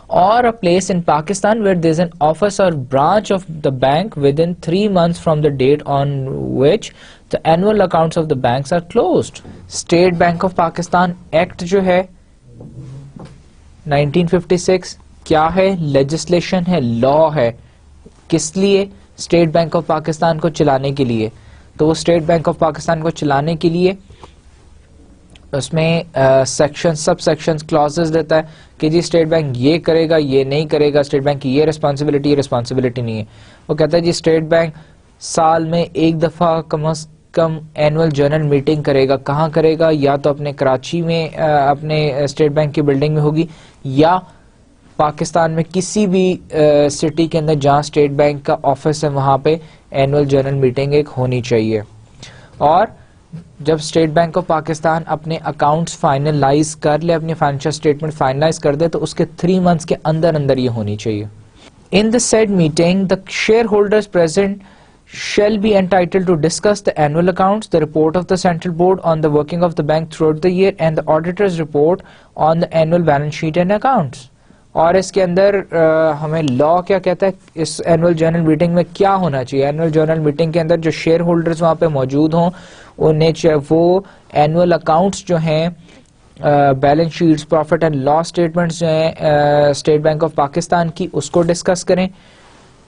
اور a place in Pakistan where there is an office or branch of the bank within 3 months from the date on which the annual accounts of the banks are closed. State Bank of Pakistan Act جو ہے 1956 کیا ہے؟ Legislation ہے, لا ہے. کس لیے؟ State bank of Pakistan کو چلانے کے لیے. تو وہ اسٹیٹ بینک آف پاکستان کو چلانے کے لیے اس میں سیکشن سب سیکشنز کلازز دیتا ہے کہ جی اسٹیٹ بینک یہ کرے گا, یہ نہیں کرے گا, اسٹیٹ بینک کی یہ رسپانسبلٹی نہیں ہے. وہ کہتا ہے جی اسٹیٹ بینک سال میں ایک دفعہ کم از کم اینول جرنل میٹنگ کرے گا. کہاں کرے گا؟ یا تو اپنے کراچی میں اپنے اسٹیٹ بینک کی بلڈنگ میں ہوگی, یا پاکستان میں کسی بھی سٹی کے اندر جہاں اسٹیٹ بینک کا آفس ہے وہاں پہ اینول جرنل میٹنگ ایک ہونی چاہیے. اور جب اسٹیٹ بینک آف پاکستان اپنے اکاؤنٹس فائنلائز کر لے, اپنی فائنینشیل اسٹیٹمنٹ فائنلائز کر دے, تو اس کے 3 months کے اندر یہ ہونی چاہیے. In the said meeting, the shareholders present shall be entitled to discuss the annual accounts, the report of the central board on the working of the bank throughout the year, and the auditor's report on the annual balance sheet and accounts. اور اس کے اندر ہمیں لا کیا کہتا ہے اس annual general meeting میں کیا ہونا چاہیے. اینول جنرل میٹنگ کے اندر جو شیئر ہولڈرز وہاں پہ موجود ہوں انہیں وہ اینول اکاؤنٹس جو ہیں, balance sheets, profit and loss statements جو ہیں اسٹیٹ بینک آف پاکستان کی, اس کو ڈسکس کریں.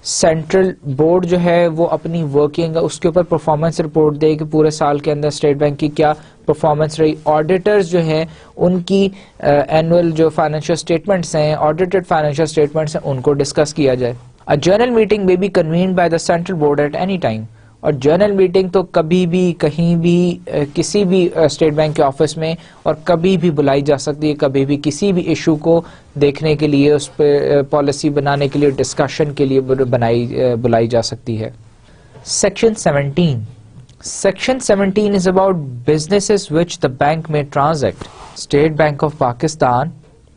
سینٹرل بورڈ جو ہے وہ اپنی ورکنگ اس کے اوپر پرفارمنس رپورٹ دے کہ پورے سال کے اندر اسٹیٹ بینک کی کیا پرفارمنس رہی. آڈیٹرز جو ہیں ان کی اینول جو فائنینشیل اسٹیٹمنٹس ہیں, آڈیٹڈ فائنینشیل اسٹیٹمنٹس ہیں, ان کو ڈسکس کیا جائے. A journal meeting may be convened by the central board at any time. اور جرنل میٹنگ تو کبھی بھی کہیں بھی کسی بھی اسٹیٹ بینک کے آفس میں اور کبھی بھی بلائی جا سکتی ہے, کبھی بھی کسی بھی ایشو کو دیکھنے کے لیے, اس پہ پالیسی بنانے کے لیے, ڈسکشن کے لیے بلائی جا سکتی ہے. Section 17. Section 17 is about businesses which the bank may transact. State bank of Pakistan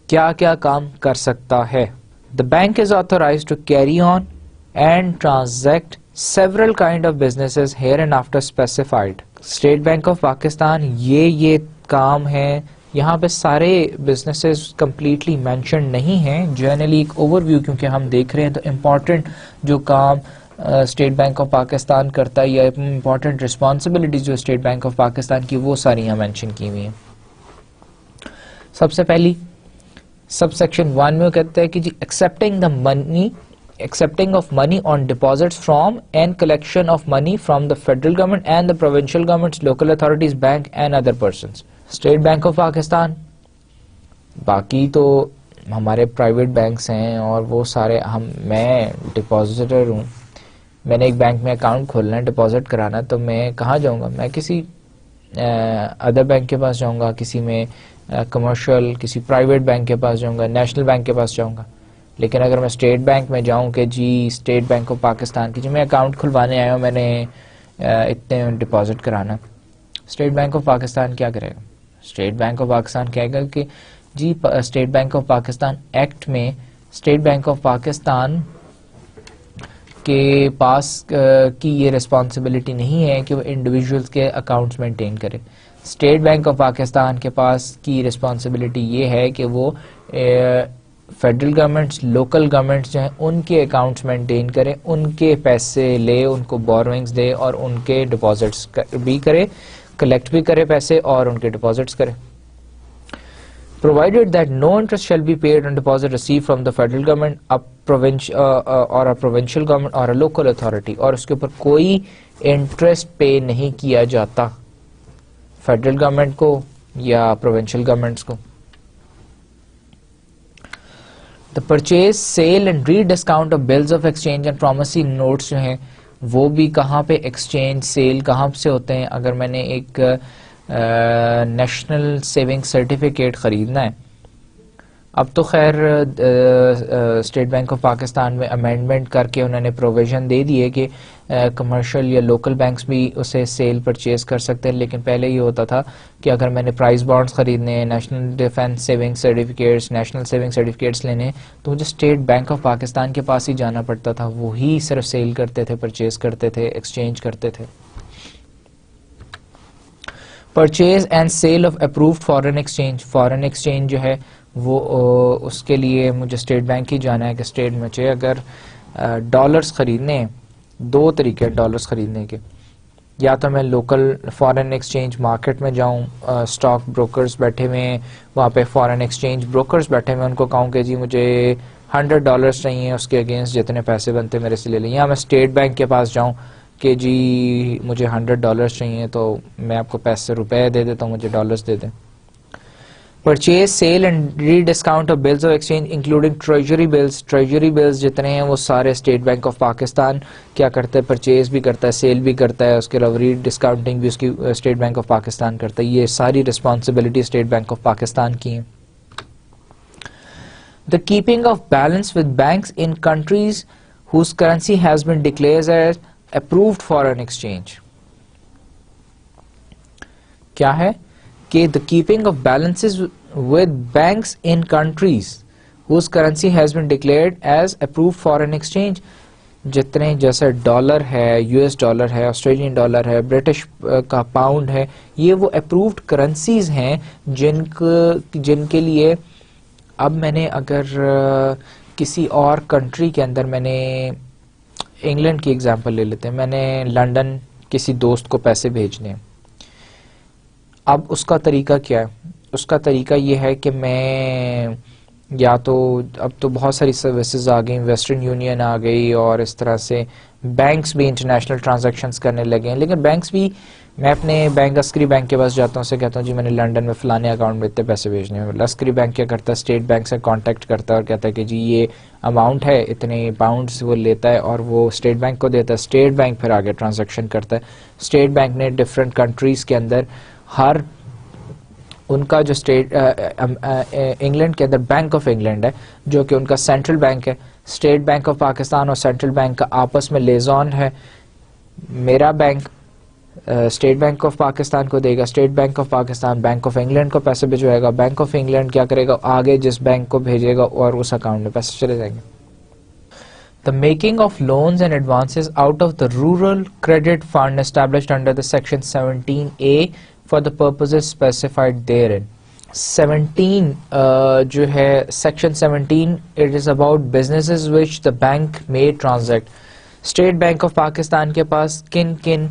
کیا کیا کام کر سکتا ہے؟ The bank is authorized to carry on and transact several kind of businesses hereinafter specified. State bank of Pakistan یہ کام ہے, یہاں پہ سارے بزنسز کمپلیٹلی مینشن نہیں ہیں, جنرلی ایک اوور ویو کیونکہ ہم دیکھ رہے ہیں تو امپورٹنٹ جو کام اسٹیٹ بینک آف پاکستان کرتا ہے یا امپورٹنٹ رسپانسبلٹیز جو اسٹیٹ بینک آف پاکستان کی وہ ساری یہاں مینشن کی ہوئی ہیں. سب سے پہلی سب سیکشن 1 میں کہتے ہیں کہ جی accepting of money on deposits from and collection of money from the federal government and the provincial governments, local authorities, bank and other persons. State bank of Pakistan, باقی تو ہمارے پرائیویٹ بینکس ہیں اور وہ سارے میں ڈپازیٹر ہوں, میں نے ایک بینک میں اکاؤنٹ کھولنا ہے, ڈپازٹ کرانا, تو میں کہاں جاؤں گا؟ میں کسی ادر بینک کے پاس جاؤں گا, کسی میں کمرشل کسی پرائیویٹ بینک کے پاس جاؤں گا, نیشنل بینک کے پاس جاؤں گا. لیکن اگر میں اسٹیٹ بینک میں جاؤں کہ جی اسٹیٹ بینک آف پاکستان کی جی میں اکاؤنٹ کھلوانے آیا ہوں, میں نے اتنے ڈپازٹ کرانا, اسٹیٹ بینک آف پاکستان کیا کرے گا؟ اسٹیٹ بینک آف پاکستان کہے گا کہ جی state bank of Pakistan act میں اسٹیٹ بینک آف پاکستان کے پاس کی یہ ریسپانسبلٹی نہیں ہے کہ وہ انڈیویجولس کے اکاؤنٹس مینٹین کرے. اسٹیٹ بینک آف پاکستان کے پاس کی ریسپانسبلٹی یہ ہے کہ وہ فیڈرل گورنمنٹس, لوکل گورنمنٹس جو ہیں ان کے اکاؤنٹس مینٹین کرے, ان کے پیسے لے, ان کو بورونگز دے اور ان کے ڈپازٹس بھی کرے, کلیکٹ بھی کرے پیسے اور ان کے ڈپازٹس کرے. Provided that no interest shall be paid on deposit received from the federal government, a provincial government or a local authority, اور اس کے اوپر کوئی انٹرسٹ پے نہیں کیا جاتا فیڈرل گورنمنٹ کو یا پروونشل گورنمنٹس کو. The purchase, sale and re-discount of bills of exchange and promissory notes جو ہیں وہ بھی کہاں پہ ایکسچینج سیل کہاں سے ہوتے ہیں؟ اگر میں نے ایک نیشنل سیونگ سرٹیفکیٹ خریدنا ہے, اب تو خیر اسٹیٹ بینک آف پاکستان میں امینڈمنٹ کر کے انہوں نے پروویژن دے دی ہے کہ کمرشل یا لوکل بینکس بھی اسے سیل پرچیز کر سکتے ہیں, لیکن پہلے یہ ہوتا تھا کہ اگر میں نے پرائز بانڈز خریدنے ہیں, national defence saving certificates, national saving certificates لینے, تو مجھے اسٹیٹ بینک آف پاکستان کے پاس ہی جانا پڑتا تھا, وہی صرف سیل کرتے تھے, پرچیز کرتے تھے, ایکسچینج کرتے تھے. Purchase and sale of approved foreign exchange, foreign exchange جو ہے وہ اس کے لیے مجھے اسٹیٹ بینک ہی جانا ہے کہ اسٹیٹ مجھے اگر ڈالرز خریدنے ہیں, دو طریقے ڈالرز خریدنے کے, یا تو میں لوکل فارن ایکسچینج مارکیٹ میں جاؤں, اسٹاک بروکرز بیٹھے ہوئے ہیں وہاں پہ, فارن ایکسچینج بروکرز بیٹھے ہوئے ہیں, ان کو کہوں کہ جی مجھے $100 چاہیے, اس کے اگینسٹ جتنے پیسے بنتے میرے سے لے لیں, یا میں اسٹیٹ بینک کے پاس جاؤں کہ جی مجھے $100 چاہیے تو میں آپ کو پیسے روپے دے دیتا ہوں, مجھے ڈالرز دے دیں. Purchase, sale and rediscount of bills of exchange including treasury bills, treasury bills جتنے ہیں وہ سارے اسٹیٹ بینک آف پاکستان کیا کرتا ہے؟ پرچیز بھی کرتا ہے, سیل بھی کرتا ہے, اس کے علاوہ ری ڈسکاؤنٹنگ بھی اس کی اسٹیٹ بینک آف پاکستان کرتا ہے. یہ ساری responsibility state bank of Pakistan کی ہیں. The keeping of balance with banks in countries whose currency has been declared as approved foreign exchange. کیا ہے کہ the keeping of balances with banks in countries whose currency has been declared as approved foreign exchange, جتنے جیسے dollar ہے, US dollar ہے, Australian dollar ہے, British کا pound ہے, یہ وہ اپرووڈ کرنسیز ہیں جن کے لیے اب میں نے اگر کسی اور کنٹری کے اندر، میں نے انگلینڈ کی ایگزامپل لے لیتے ہیں، میں نے لنڈن کسی دوست کو پیسے بھیجنے ہیں. اب اس کا طریقہ کیا ہے؟ اس کا طریقہ یہ ہے کہ میں یا تو اب تو بہت ساری سروسز آ گئیں، ویسٹرن یونین آ گئی، اور اس طرح سے بینکس بھی انٹرنیشنل ٹرانزیکشنز کرنے لگے ہیں. لیکن بینکس بھی، میں اپنے بینک عسکری بینک کے پاس جاتا ہوں، اسے کہتا ہوں جی میں نے لنڈن میں فلانے اکاؤنٹ میں اتنے پیسے بھیجنے ہیں. عسکری بینک کیا کرتا ہے؟ اسٹیٹ بینک سے کانٹیکٹ کرتا ہے اور کہتا ہے کہ جی یہ اماؤنٹ ہے، اتنے پاؤنڈز وہ لیتا ہے اور وہ اسٹیٹ بینک کو دیتا ہے. اسٹیٹ بینک پھر آگے ٹرانزیکشن کرتا ہے. اسٹیٹ بینک نے ڈفرینٹ کنٹریز کے اندر ہر ان کا جو اسٹیٹ انگلینڈ کے اندر بینک آف انگلینڈ ہے جو کہ ان کا سینٹرل بینک ہے. اسٹیٹ بینک آف پاکستان اور سینٹرل بینک کا آپس میں لیزون ہے. میرا bank state bank of Pakistan کو دے گا، state bank of Pakistan bank of England کو پیسے بھجوائے گا، بینک آف انگلینڈ کیا کرے گا؟ آگے جس بینک کو بھیجے گا اور اس اکاؤنٹ میں پیسے چلے جائیں گے. The making of loans and advances out of the Rural Credit Fund established under the Section 17A for the purposes specified therein. 17 جو ہے Section 17, it is about businesses which the bank may transact. State bank of Pakistan کے پاس کن کن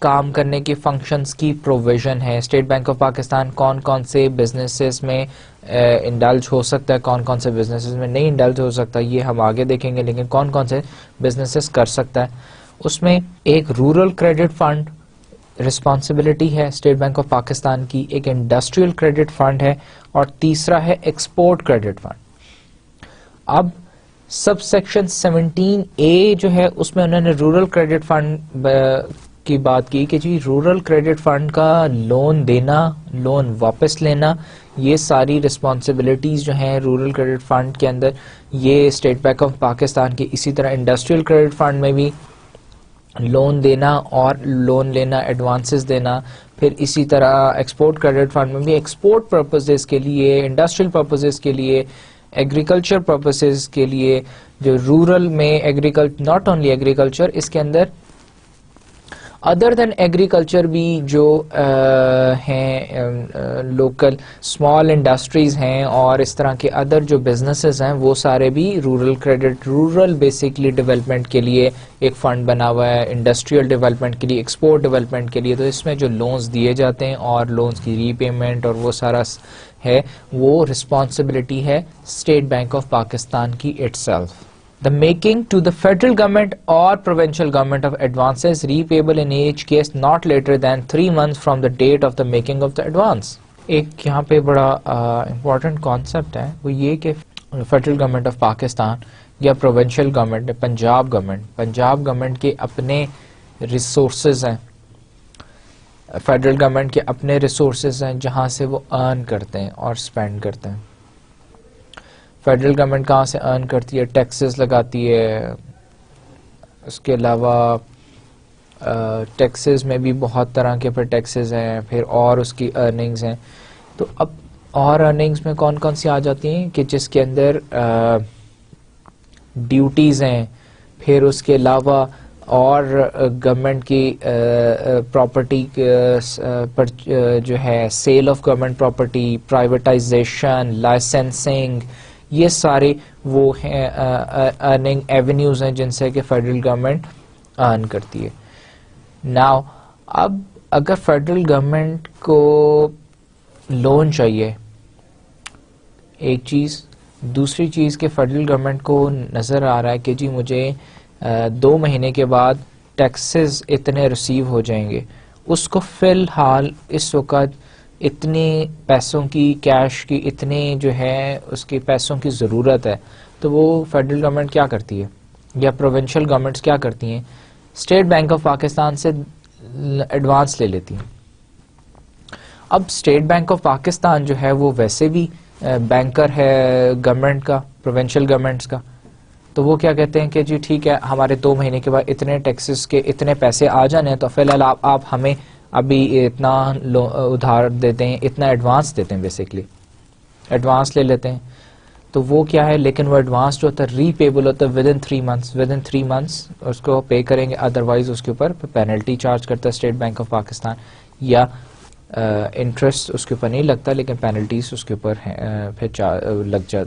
کام کرنے کی functions کی provision ہے؟ State bank of Pakistan کون کون سے بزنسز میں انڈلج ہو سکتا ہے، کون کون سے بزنسز میں نہیں انڈلج ہو سکتا، یہ ہم آگے دیکھیں گے. لیکن کون کون سے بزنسز کر سکتا ہے؟ اس میں ایک رورل کریڈٹ فنڈ رسپانسبلٹی ہے اسٹیٹ بینک آف پاکستان کی، ایک انڈسٹریل کریڈٹ فنڈ ہے، اور تیسرا ہے ایکسپورٹ کریڈٹ فنڈ. اب سب سیکشن 17A جو ہے اس میں انہوں نے رورل کریڈٹ فنڈ کی بات کی کہ جی رورل کریڈٹ فنڈ کا لون دینا، لون واپس لینا، یہ ساری رسپانسبلٹیز جو ہیں رورل کریڈٹ فنڈ کے اندر یہ اسٹیٹ بینک آف پاکستان کی. اسی طرح انڈسٹریل کریڈٹ فنڈ میں بھی لون دینا اور لون لینا، ایڈوانسز دینا. پھر اسی طرح ایکسپورٹ کریڈٹ فنڈ میں بھی ایکسپورٹ پرپزز کے لیے، انڈسٹریل پرپزز کے لیے، ایگریکلچر پرپسز کے لیے، جو رورل میں ناٹ اونلی ایگریکلچر، اس کے اندر ادر دین ایگریکلچر بھی جو ہیں لوکل اسمال انڈسٹریز ہیں اور اس طرح کے ادر جو بزنسز ہیں وہ سارے بھی rural credit, rural basically development کے لیے ایک فنڈ بنا ہوا ہے، انڈسٹریل ڈیولپمنٹ کے لیے، ایکسپورٹ ڈیولپمنٹ کے لیے. تو اس میں جو لونز دیے جاتے ہیں اور لونز کی ری پیمنٹ اور وہ سارا ہے وہ رسپانسبلٹی ہے اسٹیٹ بینک آف پاکستان کی itself. The making to the federal government or provincial government of advances repayable in each case not later than 3 months from the date of the making of the advance. ایک یہاں پہ بڑا important concept ہے، وہ یہ کہ federal government of Pakistan یا provincial government, Punjab government کے اپنے ریسورسز ہیں، فیڈرل گورنمنٹ کے اپنے ریسورسز ہیں جہاں سے وہ ارن کرتے ہیں اور اسپینڈ کرتے ہیں. فیڈرل گورنمنٹ کہاں سے ارن کرتی ہے؟ ٹیکسز لگاتی ہے. اس کے علاوہ ٹیکسز میں بھی بہت طرح کے پھر ٹیکسز ہیں، پھر اور اس کی ارننگز ہیں. تو اب اور ارننگز میں کون کون سی آ جاتی ہیں کہ جس کے اندر ڈیوٹیز ہیں، پھر اس کے علاوہ اور گورنمنٹ کی پراپرٹی پر جو ہے sale of government property, privatisation, licensing, یہ سارے وہ ہیں ارننگ ایونیوز ہیں جن سے کہ فیڈرل گورنمنٹ ارن کرتی ہے. ناؤ اب اگر فیڈرل گورنمنٹ کو لون چاہیے ایک چیز، دوسری چیز کہ فیڈرل گورنمنٹ کو نظر آ رہا ہے کہ جی مجھے 2 مہینے کے بعد ٹیکسز اتنے ریسیو ہو جائیں گے، اس کو فی الحال اس وقت اتنے پیسوں کی، کیش کی اتنے جو ہے اس کی پیسوں کی ضرورت ہے. تو وہ فیڈرل گورنمنٹ کیا کرتی ہے یا پروونشل گورنمنٹس کیا کرتی ہیں؟ اسٹیٹ بینک آف پاکستان سے ایڈوانس لے لیتی ہیں. اب اسٹیٹ بینک آف پاکستان جو ہے وہ ویسے بھی بینکر ہے گورنمنٹ کا، پروونشل گورنمنٹس کا. تو وہ کیا کہتے ہیں کہ جی ٹھیک ہے ہمارے 2 مہینے کے بعد اتنے ٹیکسز کے اتنے پیسے آ جانے ہیں، تو فی الحال آپ ہمیں ابھی اتنا ادھار دیتے ہیں، اتنا ایڈوانس دیتے ہیں، بیسکلی ایڈوانس لے لیتے ہیں. تو وہ کیا ہے، لیکن وہ ایڈوانس جو ہوتا ہے ری پیبل ہوتا ہے ود ان 3 months اس کو پے کریں گے، ادروائز اس کے اوپر پینلٹی چارج کرتا ہے اسٹیٹ بینک آف پاکستان. یا انٹرسٹ اس کے اوپر نہیں لگتا, لیکن پینلٹیز اس کے اوپر پھر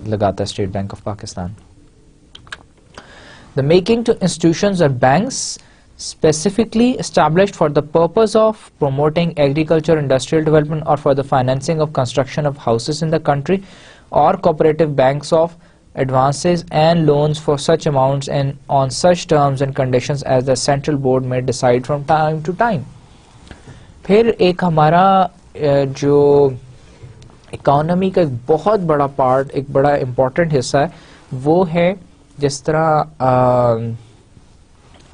لگاتا ہے state bank of Pakistan. The making to institutions or banks specifically established for the purpose of promoting agriculture, industrial development, or for the financing of construction of houses in the country, or cooperative banks of advances and loans for such amounts and on such terms and conditions as the central board may decide from time to time. پھر ایک ہمارا جو economy کا ایک بہت بڑا part, ایک بڑا امپورٹنٹ حصہ ہے, وہ ہے جس طرح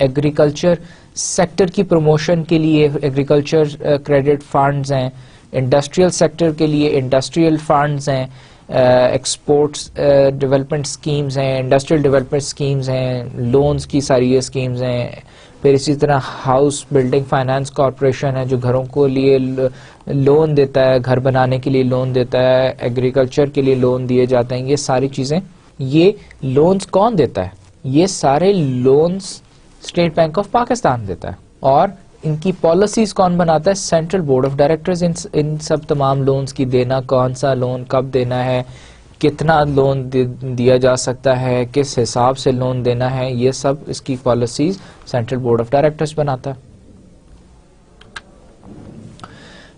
ایگریکلچر سیکٹر کی پروموشن کے لیے ایگریکلچر کریڈٹ فنڈز ہیں, انڈسٹریل سیکٹر کے لیے انڈسٹریل فنڈز ہیں, ایکسپورٹس ڈیولپمنٹ اسکیمز ہیں, انڈسٹریل ڈیولپمنٹ اسکیمز ہیں, لونز کی ساری یہ اسکیمز ہیں. پھر اسی طرح ہاؤس بلڈنگ فائنانس کارپوریشن ہے جو گھروں کو لیے لون دیتا ہے, گھر بنانے کے لیے لون دیتا ہے, ایگریکلچر کے لیے لون دیے جاتے ہیں. یہ ساری چیزیں, یہ لونز کون دیتا ہے؟ یہ سارے loans state bank of Pakistan دیتا ہے. اور ان کی پالیسیز کون بناتا ہے؟ Central board of directors. ان سب تمام لونز کی دینا, کون سا لون کب دینا ہے, کتنا لون دیا جا سکتا ہے, کس حساب سے لون دینا ہے, یہ سب اس کی policies central board of directors بناتا ہے.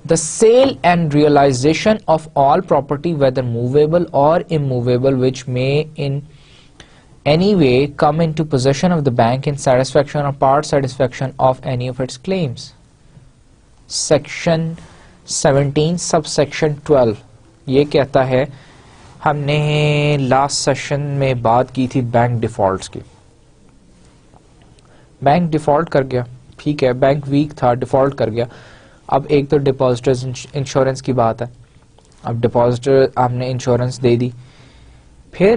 The sale and realization of all property, whether movable or immovable, which may in any way come into possession of the bank in satisfaction or part satisfaction of any of its claims. Section 17 subsection 12 یہ کہتا ہے, ہم نے last session میں بات کی تھی bank defaults کی. بینک ڈیفالٹ کر گیا, ٹھیک ہے, بینک ویک تھا, ڈیفالٹ کر گیا. اب ایک تو ڈپازٹرز انشورنس کی بات ہے. اب ڈپازٹر آپ نے انشورنس دے دی, پھر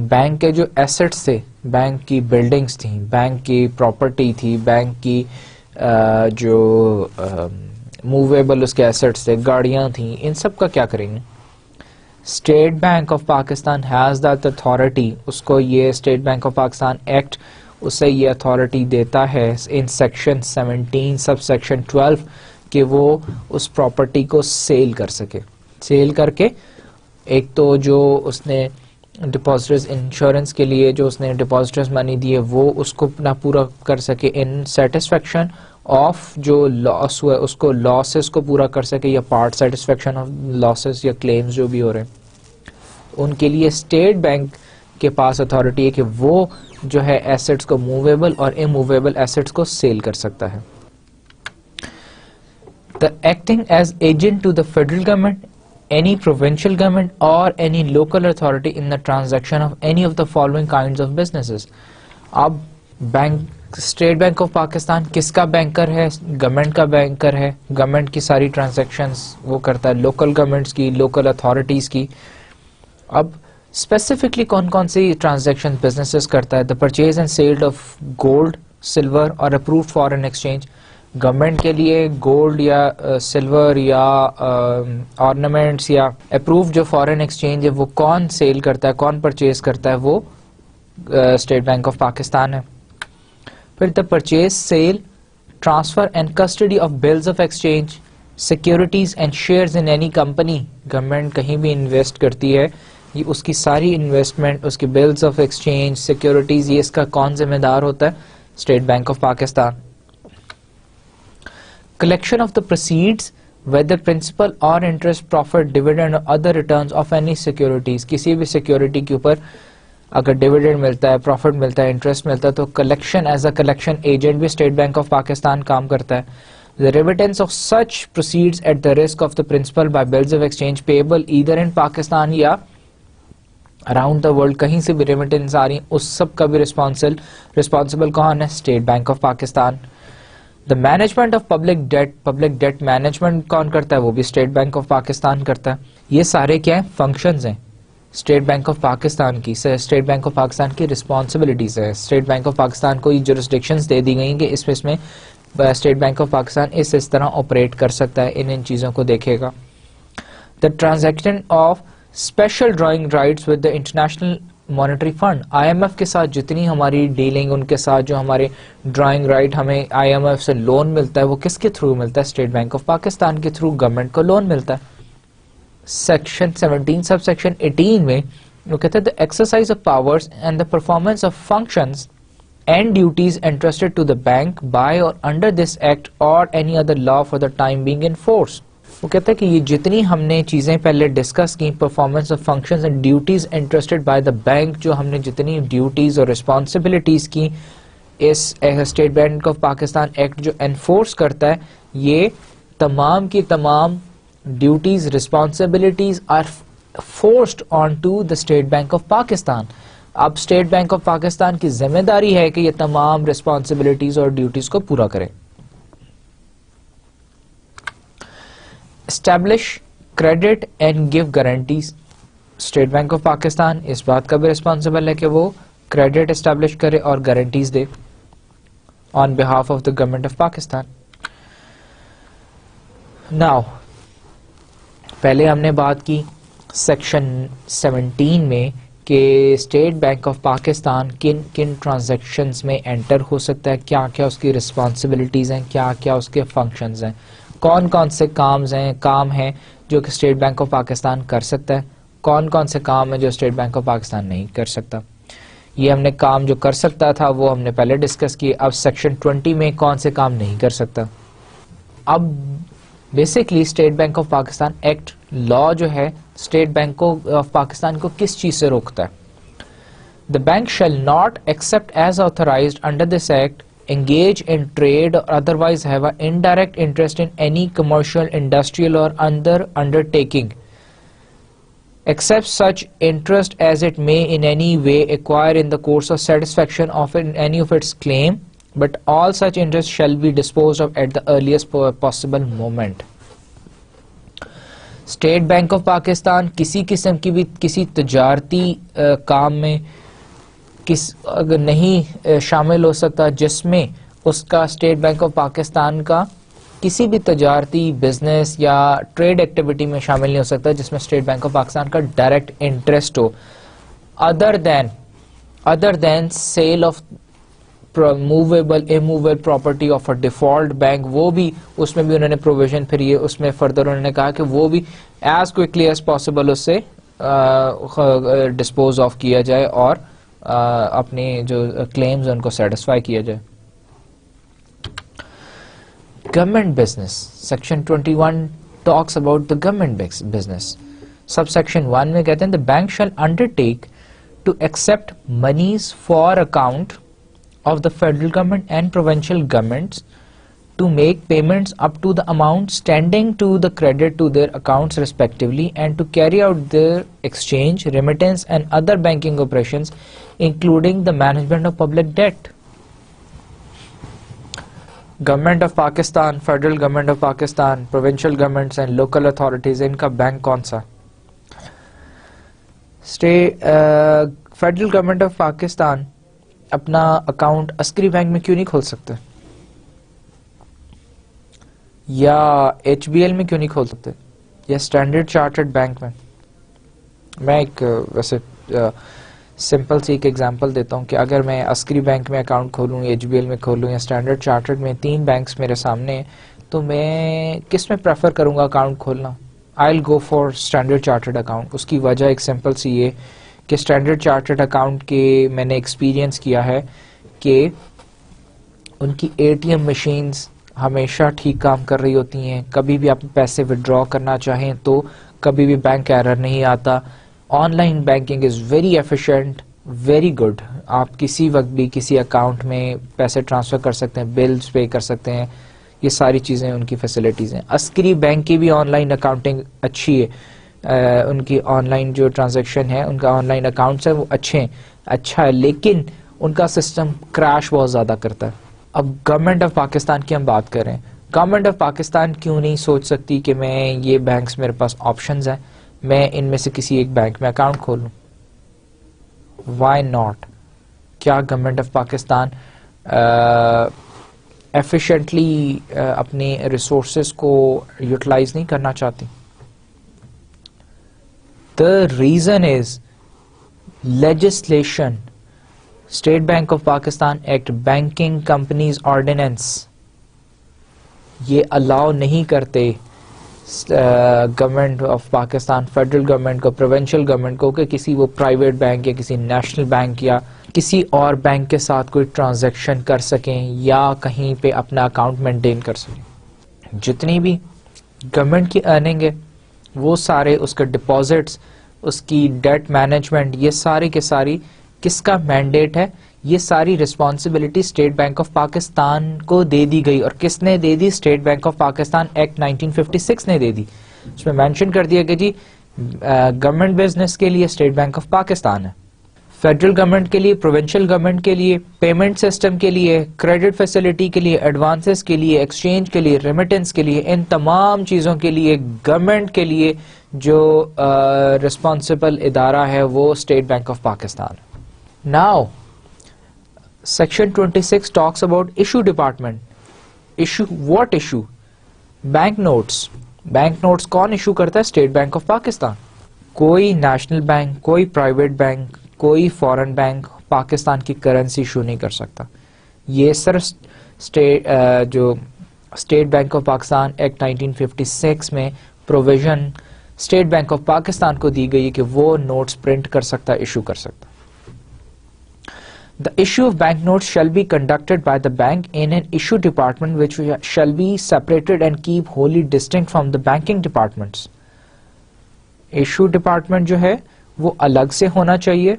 بینک کے جو ایسٹس تھے, بینک کی بلڈنگز تھیں, بینک کی پراپرٹی تھی, بینک کی جو موویبل اس کے ایسٹس تھے, گاڑیاں تھیں, ان سب کا کیا کریں گے؟ State bank of Pakistan has that authority. اس کو یہ state bank of Pakistan act اسے یہ اتھارٹی دیتا ہے ان سیکشن 17 سب سیکشن 12 کہ وہ اس پراپرٹی کو سیل کر سکے. سیل کر کے ایک تو جو اس نے ڈپازٹرز انشورنس کے لیے جو اس نے ڈپازٹرز منی دی ہے وہ اس کو نہ پورا کر سکے ان سیٹسفیکشن آف جو لاس ہوا ہے اس کو لاسز کو پورا کر سکے, یا پارٹ سیٹسفیکشن آف لاسز یا کلیمز جو بھی ہو رہے ہیں. ان کے لیے اسٹیٹ بینک کے پاس اتھارٹی ہے کہ وہ جو ہے ایسٹس کو موویبل اور اموویبل ایسٹس کو سیل کر سکتا ہے. The acting as agent to the federal government, any provincial government or any local authority in the transaction of any of the following kinds of businesses. اب bank state bank of Pakistan کس کا banker ہے؟ Government کا banker ہے. Government کی ساری transactions وہ کرتا ہے, لوکل گورنمنٹس کی, لوکل اتھارٹیز کی. اب اسپیسیفکلی کون کون سی ٹرانزیکشن بزنسز کرتا ہے؟ The purchase and sale of gold, silver اور اپرووڈ فارن ایکسچینج. گورنمنٹ کے لیے گولڈ یا سلور یا آرنامنٹس یا اپرووڈ جو فارن ایکسچینج ہے وہ کون سیل کرتا ہے, کون پرچیز کرتا ہے؟ وہ اسٹیٹ بینک آف پاکستان ہے. پھر the purchase, sale, transfer and custody of bills of exchange, securities and shares in any company. Government کہیں بھی انویسٹ کرتی ہے, یہ اس کی ساری انویسٹمنٹ, اس کی بلز آف ایکسچینج, سیکورٹیز, یہ اس کا کون ذمہ دار ہوتا ہے؟ State bank of Pakistan. Collection of the proceeds, whether principal or interest, profit, dividend or other returns of any securities. کسی بھی سیکورٹی کے اوپر اگر ڈیویڈنڈ ملتا ہے, پروفٹ ملتا ہے, انٹرسٹ ملتا ہے تو collection as a collection agent بھی اسٹیٹ بینک آف پاکستان کام کرتا ہے. The remittance of such proceeds at the risk of the principal by bills of exchange payable either in Pakistan یا اراؤنڈ دا ورلڈ, کہیں سے بھی ریمیٹنس آ رہی اس سب کا بھی رسپانسبل کون ہے؟ State bank of Pakistan. The management of public debt, public debt management کون کرتا ہے؟ وہ بھی اسٹیٹ بینک آف پاکستان کرتا ہے. یہ سارے کیا ہیں؟ فنکشنز ہیں اسٹیٹ بینک آف پاکستان کی. اسٹیٹ بینک آف پاکستان کی رسپانسبلٹیز ہیں. اسٹیٹ بینک آف پاکستان کو یہ جورسڈکشنز دے دی گئی ہیں کہ اس میں اسٹیٹ بینک آف پاکستان اس طرح آپریٹ کر سکتا ہے, ان چیزوں کو دیکھے گا. The transaction of special drawing rights with the international monetary fund. I M F کے ساتھ جتنی ہماری ڈیلنگ، ان کے ساتھ جو ہمارے ڈرائنگ رائٹ ہمیں آئی ایم ایف سے لون ملتا ہے وہ کس کے تھرو ملتا ہے؟ اسٹیٹ بینک آف پاکستان کے تھرو گورنمنٹ کو لون ملتا ہے. سیکشن 17 سب سیکشن 18 میں وہ کہتے ہیں the exercise of powers and the performance of functions and duties entrusted to the bank by or under this act or any other law for the time being in force. وہ کہتا ہے کہ یہ جتنی ہم نے چیزیں پہلے ڈسکس کی، performance of functions and duties entrusted by the bank, جو ہم نے جتنی ڈیوٹیز اور رسپانسبلٹیز کی اس state bank of Pakistan act جو انفورس کرتا ہے، یہ تمام کی تمام duties responsibilities are forced on to the state bank of Pakistan. اب اسٹیٹ بینک آف پاکستان کی ذمہ داری ہے کہ یہ تمام رسپانسبلٹیز اور ڈیوٹیز کو پورا کرے. Establish credit and give guarantees. State bank of Pakistan اس بات کا بھی ریسپانسبل ہے کہ وہ کریڈٹ اسٹیبلش کرے اور guarantees they on behalf of the government of Pakistan. Now پہلے ہم نے بات کی سیکشن 17 میں کہ اسٹیٹ بینک آف پاکستان کن کن ٹرانزیکشنز میں انٹر ہو سکتا ہے، کیا کیا اس کی رسپانسبلٹیز ہیں، کیا کیا اس کے فنکشنز ہیں، کون کون سے کام ہیں جو کہ اسٹیٹ بینک آف پاکستان کر سکتا ہے، کون کون سے کام ہیں جو اسٹیٹ بینک آف پاکستان نہیں کر سکتا. یہ ہم نے کام جو کر سکتا تھا وہ ہم نے پہلے ڈسکس کیے. اب سیکشن 20 میں کون سے کام نہیں کر سکتا. اب basically state bank of Pakistan act law جو ہے اسٹیٹ بینک آف پاکستان کو کس چیز سے روکتا ہے؟ The bank shall not accept as authorized under this act, engage in trade or otherwise have an indirect interest in any commercial, industrial or other undertaking, except such interest as it may in any way acquire in the course of satisfaction of any of its claim, but all such interest shall be disposed of at the earliest possible moment. State bank of Pakistan کسی قسم کی بھی کسی تجارتی کام میں نہیں شامل ہو سکتا جس میں اس کا اسٹیٹ بینک آف پاکستان کا کسی بھی تجارتی بزنس یا ٹریڈ ایکٹیویٹی میں شامل نہیں ہو سکتا جس میں اسٹیٹ بینک آف پاکستان کا ڈائریکٹ انٹرسٹ ہو، other than sale of movable immovable property of a default bank. وہ بھی اس میں بھی انہوں نے پروویژن پھر یہ اس میں فردر انہوں نے کہا کہ وہ بھی ایز کوئکلی ایز پاسبل اس سے ڈسپوز آف کیا جائے اور اپنے جو کلیمز ان کو سیٹسفائی کیا جائے. Government business section 21 talks about the government business. Sub section 1 میں کہتے ہیں the bank shall undertake to accept monies for account of the federal government and provincial governments to make payments up to the amount standing to the credit to their accounts respectively and to carry out their exchange, remittance and other banking operations including the management of public debt. Government of Pakistan, Federal Government of Pakistan, provincial governments and local authorities ان کا bank کون سا؟ Federal government of Pakistan اپنا account عسکری bank میں کیوں نہیں کھول سکتے یا ایچ بی ایل میں کیوں نہیں کھول سکتے یا اسٹینڈرڈ چارٹرڈ بینک میں؟ میں ایک ویسے سمپل سی ایک ایگزامپل دیتا ہوں کہ اگر میں عسکری بینک میں اکاؤنٹ کھولوں، ایچ بی ایل میں کھولوں یا اسٹینڈرڈ چارٹرڈ میں، 3 بینکس میرے سامنے ہیں، تو میں کس میں پریفر کروں گا اکاؤنٹ کھولنا؟ I will go for standard chartered account. اس کی وجہ ایک سمپل سی یہ کہ اسٹینڈرڈ چارٹرڈ اکاؤنٹ کے میں نے ایکسپیرینس کیا ہے کہ ان کی اے ٹی ایم مشینز ہمیشہ ٹھیک کام کر رہی ہوتی ہیں. کبھی بھی آپ پیسے وڈرا کرنا چاہیں تو کبھی بھی بینک ایرر نہیں آتا. On line banking is very efficient, very good. آپ کسی وقت بھی کسی اکاؤنٹ میں پیسے ٹرانسفر کر سکتے ہیں، بلز پے کر سکتے ہیں، یہ ساری چیزیں ان کی فیسلٹیز ہیں. عسکری بینک کی بھی آن لائن اکاؤنٹنگ اچھی ہے، ان کی آن لائن جو ٹرانزیکشن ہے، ان کا آن لائن اکاؤنٹس ہیں وہ اچھا ہے، لیکن ان کا سسٹم کریش بہت زیادہ کرتا ہے. اب گورنمنٹ آف پاکستان کی ہم بات کریں، گورنمنٹ آف پاکستان کیوں نہیں سوچ سکتی کہ میں یہ بینکس میرے پاس آپشنز ہیں، میں ان میں سے کسی ایک بینک میں اکاؤنٹ کھولوں؟ Why not? کیا گورنمنٹ آف پاکستان ایفیشینٹلی اپنے ریسورسز کو یوٹیلائز نہیں کرنا چاہتی؟ The reason is legislation state bank of Pakistan act, banking companies ordinance, یہ الاؤ نہیں کرتے government of Pakistan, federal government کو, پروونشل گورنمنٹ کو, کہ کسی وہ پرائیویٹ بینک یا کسی نیشنل بینک یا کسی اور بینک کے ساتھ کوئی ٹرانزیکشن کر سکیں یا کہیں پہ اپنا اکاؤنٹ مینٹین کر سکیں. جتنی بھی گورنمنٹ کی ارننگ ہے وہ سارے, اس کے ڈپازٹس, اس کی ڈیٹ مینجمنٹ, یہ ساری کے ساری کس کا مینڈیٹ ہے؟ یہ ساری responsibility state bank of Pakistan کو دے دی گئی. اور کس نے دے دی؟ State bank of Pakistan act 1956 نے دے دی. اس میں مینشن کر دیا کہ جی گورنمنٹ بزنس کے لیے اسٹیٹ بینک آف پاکستان ہے, فیڈرل گورنمنٹ کے لیے, پروونشل گورنمنٹ کے لیے, پیمنٹ سسٹم کے لیے, کریڈٹ فیسلٹی کے لیے, ایڈوانسز کے لیے, ایکسچینج کے لیے, ریمیٹنس کے لیے, ان تمام چیزوں کے لیے گورنمنٹ کے لیے جو رسپانسبل ادارہ ہے وہ state bank of Pakistan. Now Section 26 talks about issue department. Issue what issue? Bank notes. Bank notes کون issue کرتا ہے؟ State bank of Pakistan. کوئی نیشنل بینک, کوئی پرائیویٹ بینک, کوئی فورن بینک پاکستان کی کرنسی ایشو نہیں کر سکتا. یہ صرف جو state bank of Pakistan act 1956 میں provision state bank of Pakistan کو دی گئی کہ وہ نوٹس پرنٹ کر سکتا, ایشو کر سکتا. The issue of banknotes shall be conducted by the bank in an issue department which shall be separated and keep wholly distinct from the banking departments. Issue department جو ہے وہ الگ سے ہونا چاہیے.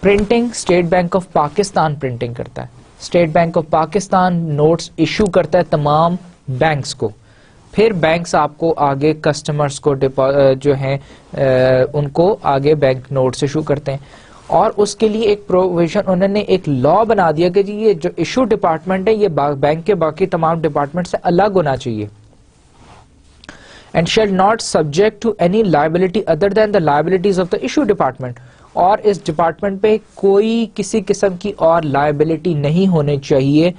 Printing state bank of Pakistan printing کرتا ہے. State bank of Pakistan notes issue کرتا ہے تمام بینکس کو. پھر بینکس آپ کو آگے کسٹمرز کو جو ہیں ان کو آگے بینک نوٹس ایشو کرتے ہیں. اور اس کے لیے ایک پروویژن انہوں نے ایک لا بنا دیا کہ جی یہ جو ایشو ڈپارٹمنٹ ہے یہ بینک کے باقی تمام ڈپارٹمنٹ سے الگ ہونا چاہیے. And shall not subject to any liability other than the liabilities of the issue department. اور اس ڈپارٹمنٹ پہ کوئی کسی قسم کی اور لائبلٹی نہیں ہونی چاہیے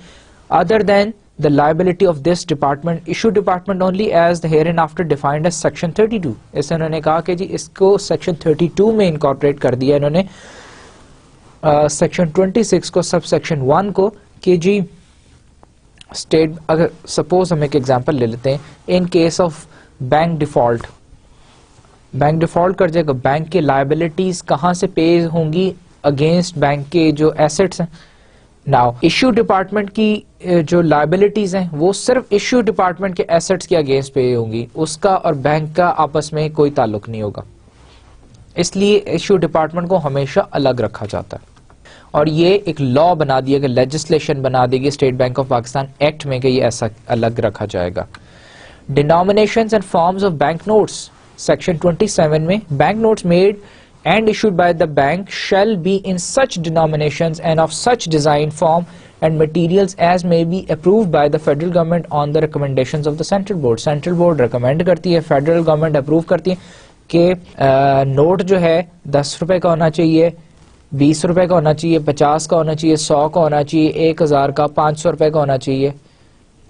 other than the liability of this department, issue department only as the hereinafter defined as section 32. اس انہوں نے کہا کہ جی اس کو section 32 میں انکارپوریٹ کر دیا انہوں نے section 26 کو, سب section 1 کو, کہ جی اسٹیٹ, اگر سپوز ہم ایک ایگزامپل لے لیتے ہیں, ان case of bank default, bank default کر جائے گا, بینک کے لائبلٹیز کہاں سے پے ہوں گی اگینسٹ بینک کے جو ایسٹس ہیں. ناؤ ایشو ڈپارٹمنٹ کی جو لائبلٹیز ہیں وہ صرف ایشو ڈپارٹمنٹ کے ایسٹس کے اگینسٹ پے ہوں گی, اس کا اور بینک کا آپس میں کوئی تعلق نہیں ہوگا. اس لیے ایشو ڈپارٹمنٹ کو ہمیشہ الگ رکھا جاتا ہے. اور یہ ایک لا بنا دیا کہ لیجسلیشن بنا دے گی state bank of Pakistan act میں کہ یہ ایسا الگ رکھا جائے گا. Denominations and forms of bank notes, section 27 میں, bank notes made and issued by the bank shall be in such denominations and of such design, form and materials as may be approved by the federal government on the recommendations of the central board. Central board recommend کرتی ہے, federal government approve کرتی ہے کہ note جو ہے 10 روپے کا ہونا چاہیے, 20 روپے کا ہونا چاہیے, 50 کا ہونا چاہیے, 100 کا ہونا چاہیے, 1000 کا, 500 روپے کا ہونا چاہیے,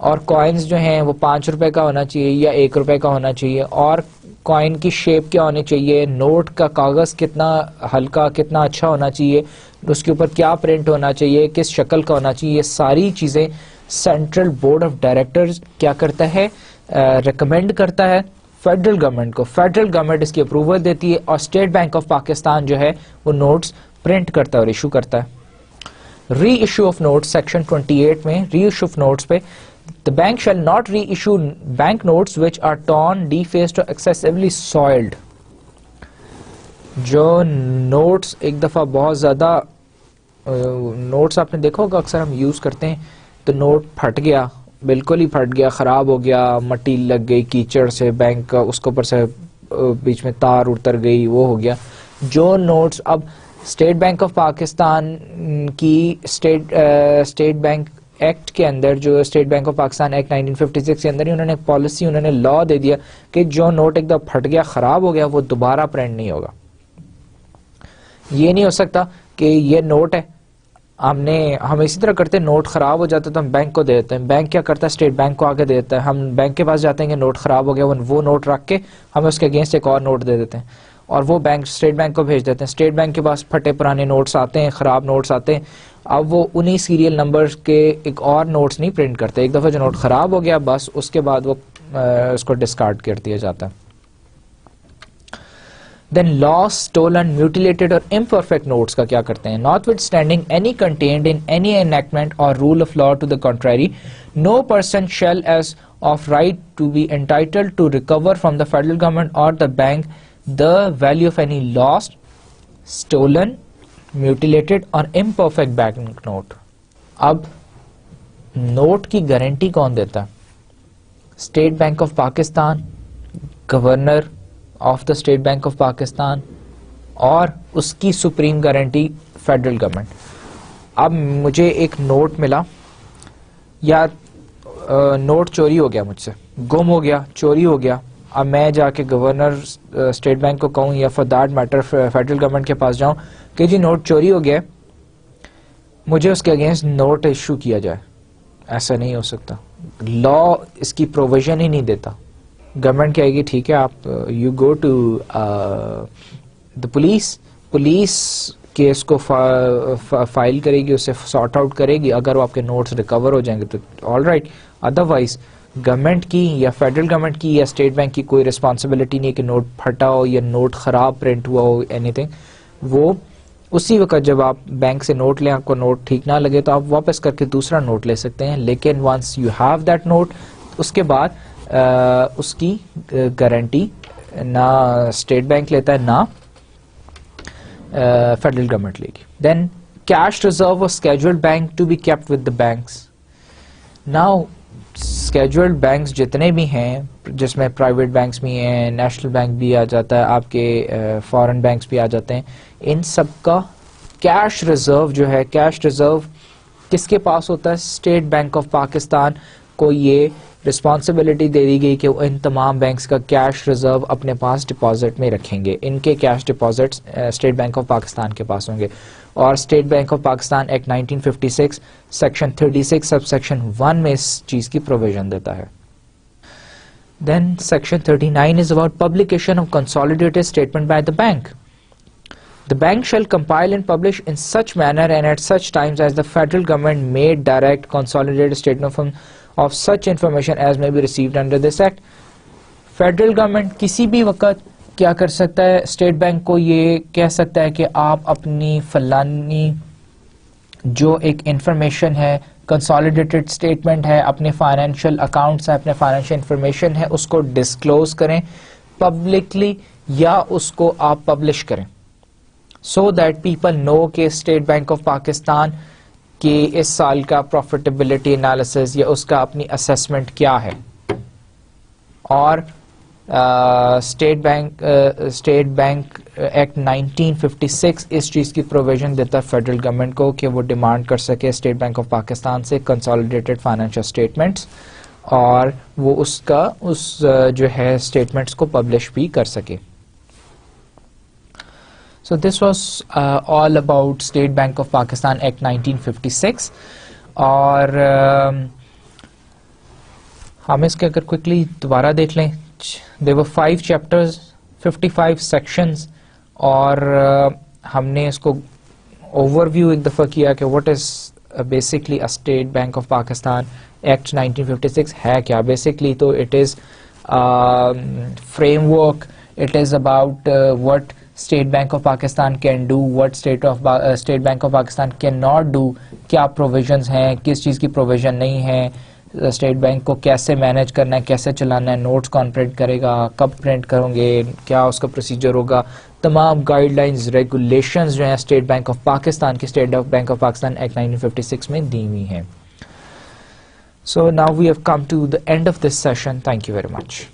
اور کوائنز جو ہیں وہ 5 روپے کا ہونا چاہیے یا 1 روپے کا ہونا چاہیے, اور کوائن کی شیپ کیا ہونی چاہیے, نوٹ کا کاغذ کتنا ہلکا, کتنا اچھا ہونا چاہیے, اس کے اوپر کیا پرنٹ ہونا چاہیے, کس شکل کا ہونا چاہیے, یہ ساری چیزیں سینٹرل بورڈ آف ڈائریکٹرز کیا کرتا ہے, ریکمینڈ کرتا ہے فیڈرل گورنمنٹ کو. فیڈرل گورنمنٹ اس کی اپروول دیتی ہے اور اسٹیٹ بینک آف پاکستان جو ہے وہ نوٹس پرنٹ کرتا ہے اور ایشو کرتا ہے. ری ایشو آف نوٹس, سیکشن 28 میں ری ایشو آف نوٹس پہ, the bank shall not reissue bank notes which are torn, defaced or excessively soiled. جو نوٹس ایک دفعہ بہت زیادہ نوٹس آپ نے دیکھا ہوگا اکثر ہم یوز کرتے ہیں تو نوٹ پھٹ گیا, بالکل ہی پھٹ گیا, خراب ہو گیا, مٹی لگ گئی کیچڑ سے, بینک کا اس کے اوپر سے بیچ میں تار اتر گئی, وہ ہو گیا. جو نوٹس اب اسٹیٹ بینک آف پاکستان کی اسٹیٹ بینک ایکٹ کے اندر, جو state bank of Pakistan act 1956 کے اندر ہی انہوں نے پالیسی, انہوں نے لا دے دیا کہ جو نوٹ ایک دم پھٹ گیا, خراب ہو گیا, وہ دوبارہ پرنٹ نہیں ہوگا. یہ نہیں ہو سکتا کہ یہ نوٹ ہے, ہم اسی طرح کرتے ہیں, نوٹ خراب ہو جاتا ہے تو ہم بینک کو دے دیتے ہیں, بینک کیا کرتا ہے اسٹیٹ بینک کو آگے دے دیتا ہے, ہم بینک کے پاس جاتے ہیں کہ نوٹ خراب ہو گیا, وہ نوٹ رکھ کے ہمیں اس کے اگینسٹ ایک اور نوٹ دے دیتے ہیں. اور وہ بینک اسٹیٹ بینک کو بھیج دیتے ہیں. اسٹیٹ بینک کے پاس پھٹے پرانے نوٹس آتے ہیں, خراب نوٹس آتے ہیں. اب وہ انہی سیریل نمبر کے ایک اور نوٹس نہیں پرنٹ کرتے. ایک دفعہ جو نوٹ خراب ہو گیا بس اس کے بعد وہ اس کو ڈسکارڈ کر دیا جاتا ہے. Then lost, stolen, mutilated اور imperfect notes کا کیا کرتے ہیں. Notwithstanding any contained in any enactment or rule of law to the contrary, no person shall as of right to be entitled to recover from the federal government or the bank the value of any lost, stolen, mutilated اور imperfect bank note. اب note کی guarantee کون دیتا ہے؟ State bank of Pakistan, governor of the state bank of Pakistan, اور اس کی supreme guarantee federal government. اب مجھے ایک نوٹ ملا, یا نوٹ چوری ہو گیا, مجھ سے گم ہو گیا, چوری ہو گیا. اب میں جا کے گورنر اسٹیٹ بینک کو کہوں یا for that matter federal government کے پاس جاؤں کہ جی نوٹ چوری ہو گیا, مجھے اس کے اگینسٹ نوٹ ایشو کیا جائے. ایسا نہیں ہو سکتا. لا اس کی پروویژن ہی نہیں دیتا. گورنمنٹ کہے گی ٹھیک ہے آپ you go to the police case کو فائل کرے گی, اسے سارٹ آؤٹ کرے گی. اگر وہ آپ کے نوٹس ریکور ہو جائیں گے تو آل رائٹ, ادروائز گورنمنٹ کی یا فیڈرل گورنمنٹ کی یا اسٹیٹ بینک کی کوئی رسپانسبلٹی نہیں کہ نوٹ پھٹا ہو یا نوٹ خراب پرنٹ ہوا ہو, اینی تھنگ. وہ اسی وقت جب آپ بینک سے نوٹ لیں, آپ کو نوٹ ٹھیک نہ لگے تو آپ واپس کر کے دوسرا نوٹ لے سکتے ہیں. لیکن once you have that note, اس کے بعد اس کی گارنٹی نہ اسٹیٹ بینک لیتا ہے نہ فیڈرل گورنمنٹ لے گی. Then cash reserve scheduled bank to be kept with the banks. Now scheduled banks جتنے بھی ہیں, جس میں پرائیویٹ بینکس بھی ہیں, نیشنل بینک بھی آ جاتا ہے, آپ کے فارن بینکس بھی آ جاتے ہیں, ان سب کا کیش ریزرو جو ہے, کیش ریزرو کس کے پاس ہوتا ہے؟ اسٹیٹ بینک آف پاکستان کو یہ رسپانسبلٹی دے دی گئی کہ وہ ان تمام بینکس کا کیش ریزرو اپنے پاس ڈپازٹ میں رکھیں گے. ان کے cash deposits state bank of Pakistan کے پاس ہوں گے. اور state bank of Pakistan act 1956 section 36 sub section 1 میں اس چیز کی پروویژن دیتا ہے. Then section 39 is about publication of consolidated statement by the bank. The bank shall compile and publish in such manner and at such times as the federal government may direct consolidated statement of such information as may be received under this act. Federal government کسی بھی وقت کیا کر سکتا ہے؟ State Bank کو یہ کہہ سکتا ہے کہ آپ اپنی فلانی جو ایک انفارمیشن ہے, کنسالیڈیٹڈ اسٹیٹمنٹ ہے, اپنے فائنینشیل اکاؤنٹس ہے, اپنے فائنینشیل انفارمیشن ہے, اس کو ڈسکلوز کریں پبلکلی یا اس کو آپ پبلش کریں, سو دیٹ پیپل نو کہ اسٹیٹ بینک آف پاکستان کے اس سال کا پروفیٹیبلٹی انالیسز یا اس کا اپنی اسیسمنٹ کیا ہے. اور اسٹیٹ بینک ایکٹ 1956 اس چیز کی پروویژن دیتا ہے فیڈرل گورنمنٹ کو کہ وہ ڈیمانڈ کر سکے اسٹیٹ بینک آف پاکستان سے کنسالیڈیٹڈ فائنینشیل اسٹیٹمنٹس, اور وہ اس جو ہے اسٹیٹمنٹس کو پبلش بھی کر سکے. So this was all about State Bank of Pakistan Act 1956. اور ہم اس کے اگر کوئکلی دوبارہ دیکھ لیں, there were 5 chapters, 55 sections, اور ہم نے اس کو اوور ویو ایک دفعہ کیا کہ what is basically a State Bank of Pakistan Act 1956 ہے کیا. Basically تو it is framework, it is about what State Bank of Pakistan can do, what State Bank of Pakistan cannot do, کیا provisions ہیں, کس چیز کی provision نہیں ہے, اسٹیٹ بینک کو کیسے مینیج کرنا ہے, کیسے چلانا ہے, نوٹس کون پرنٹ کرے گا, کب پرنٹ کروں گے, کیا اس کا پروسیجر ہوگا. تمام گائیڈ لائنز ریگولیشنز جو ہیں اسٹیٹ بینک آف پاکستان کی state bank of Pakistan act 1956 میں دی ہوئی ہیں. So now we have come to the end of this session. Thank you very much.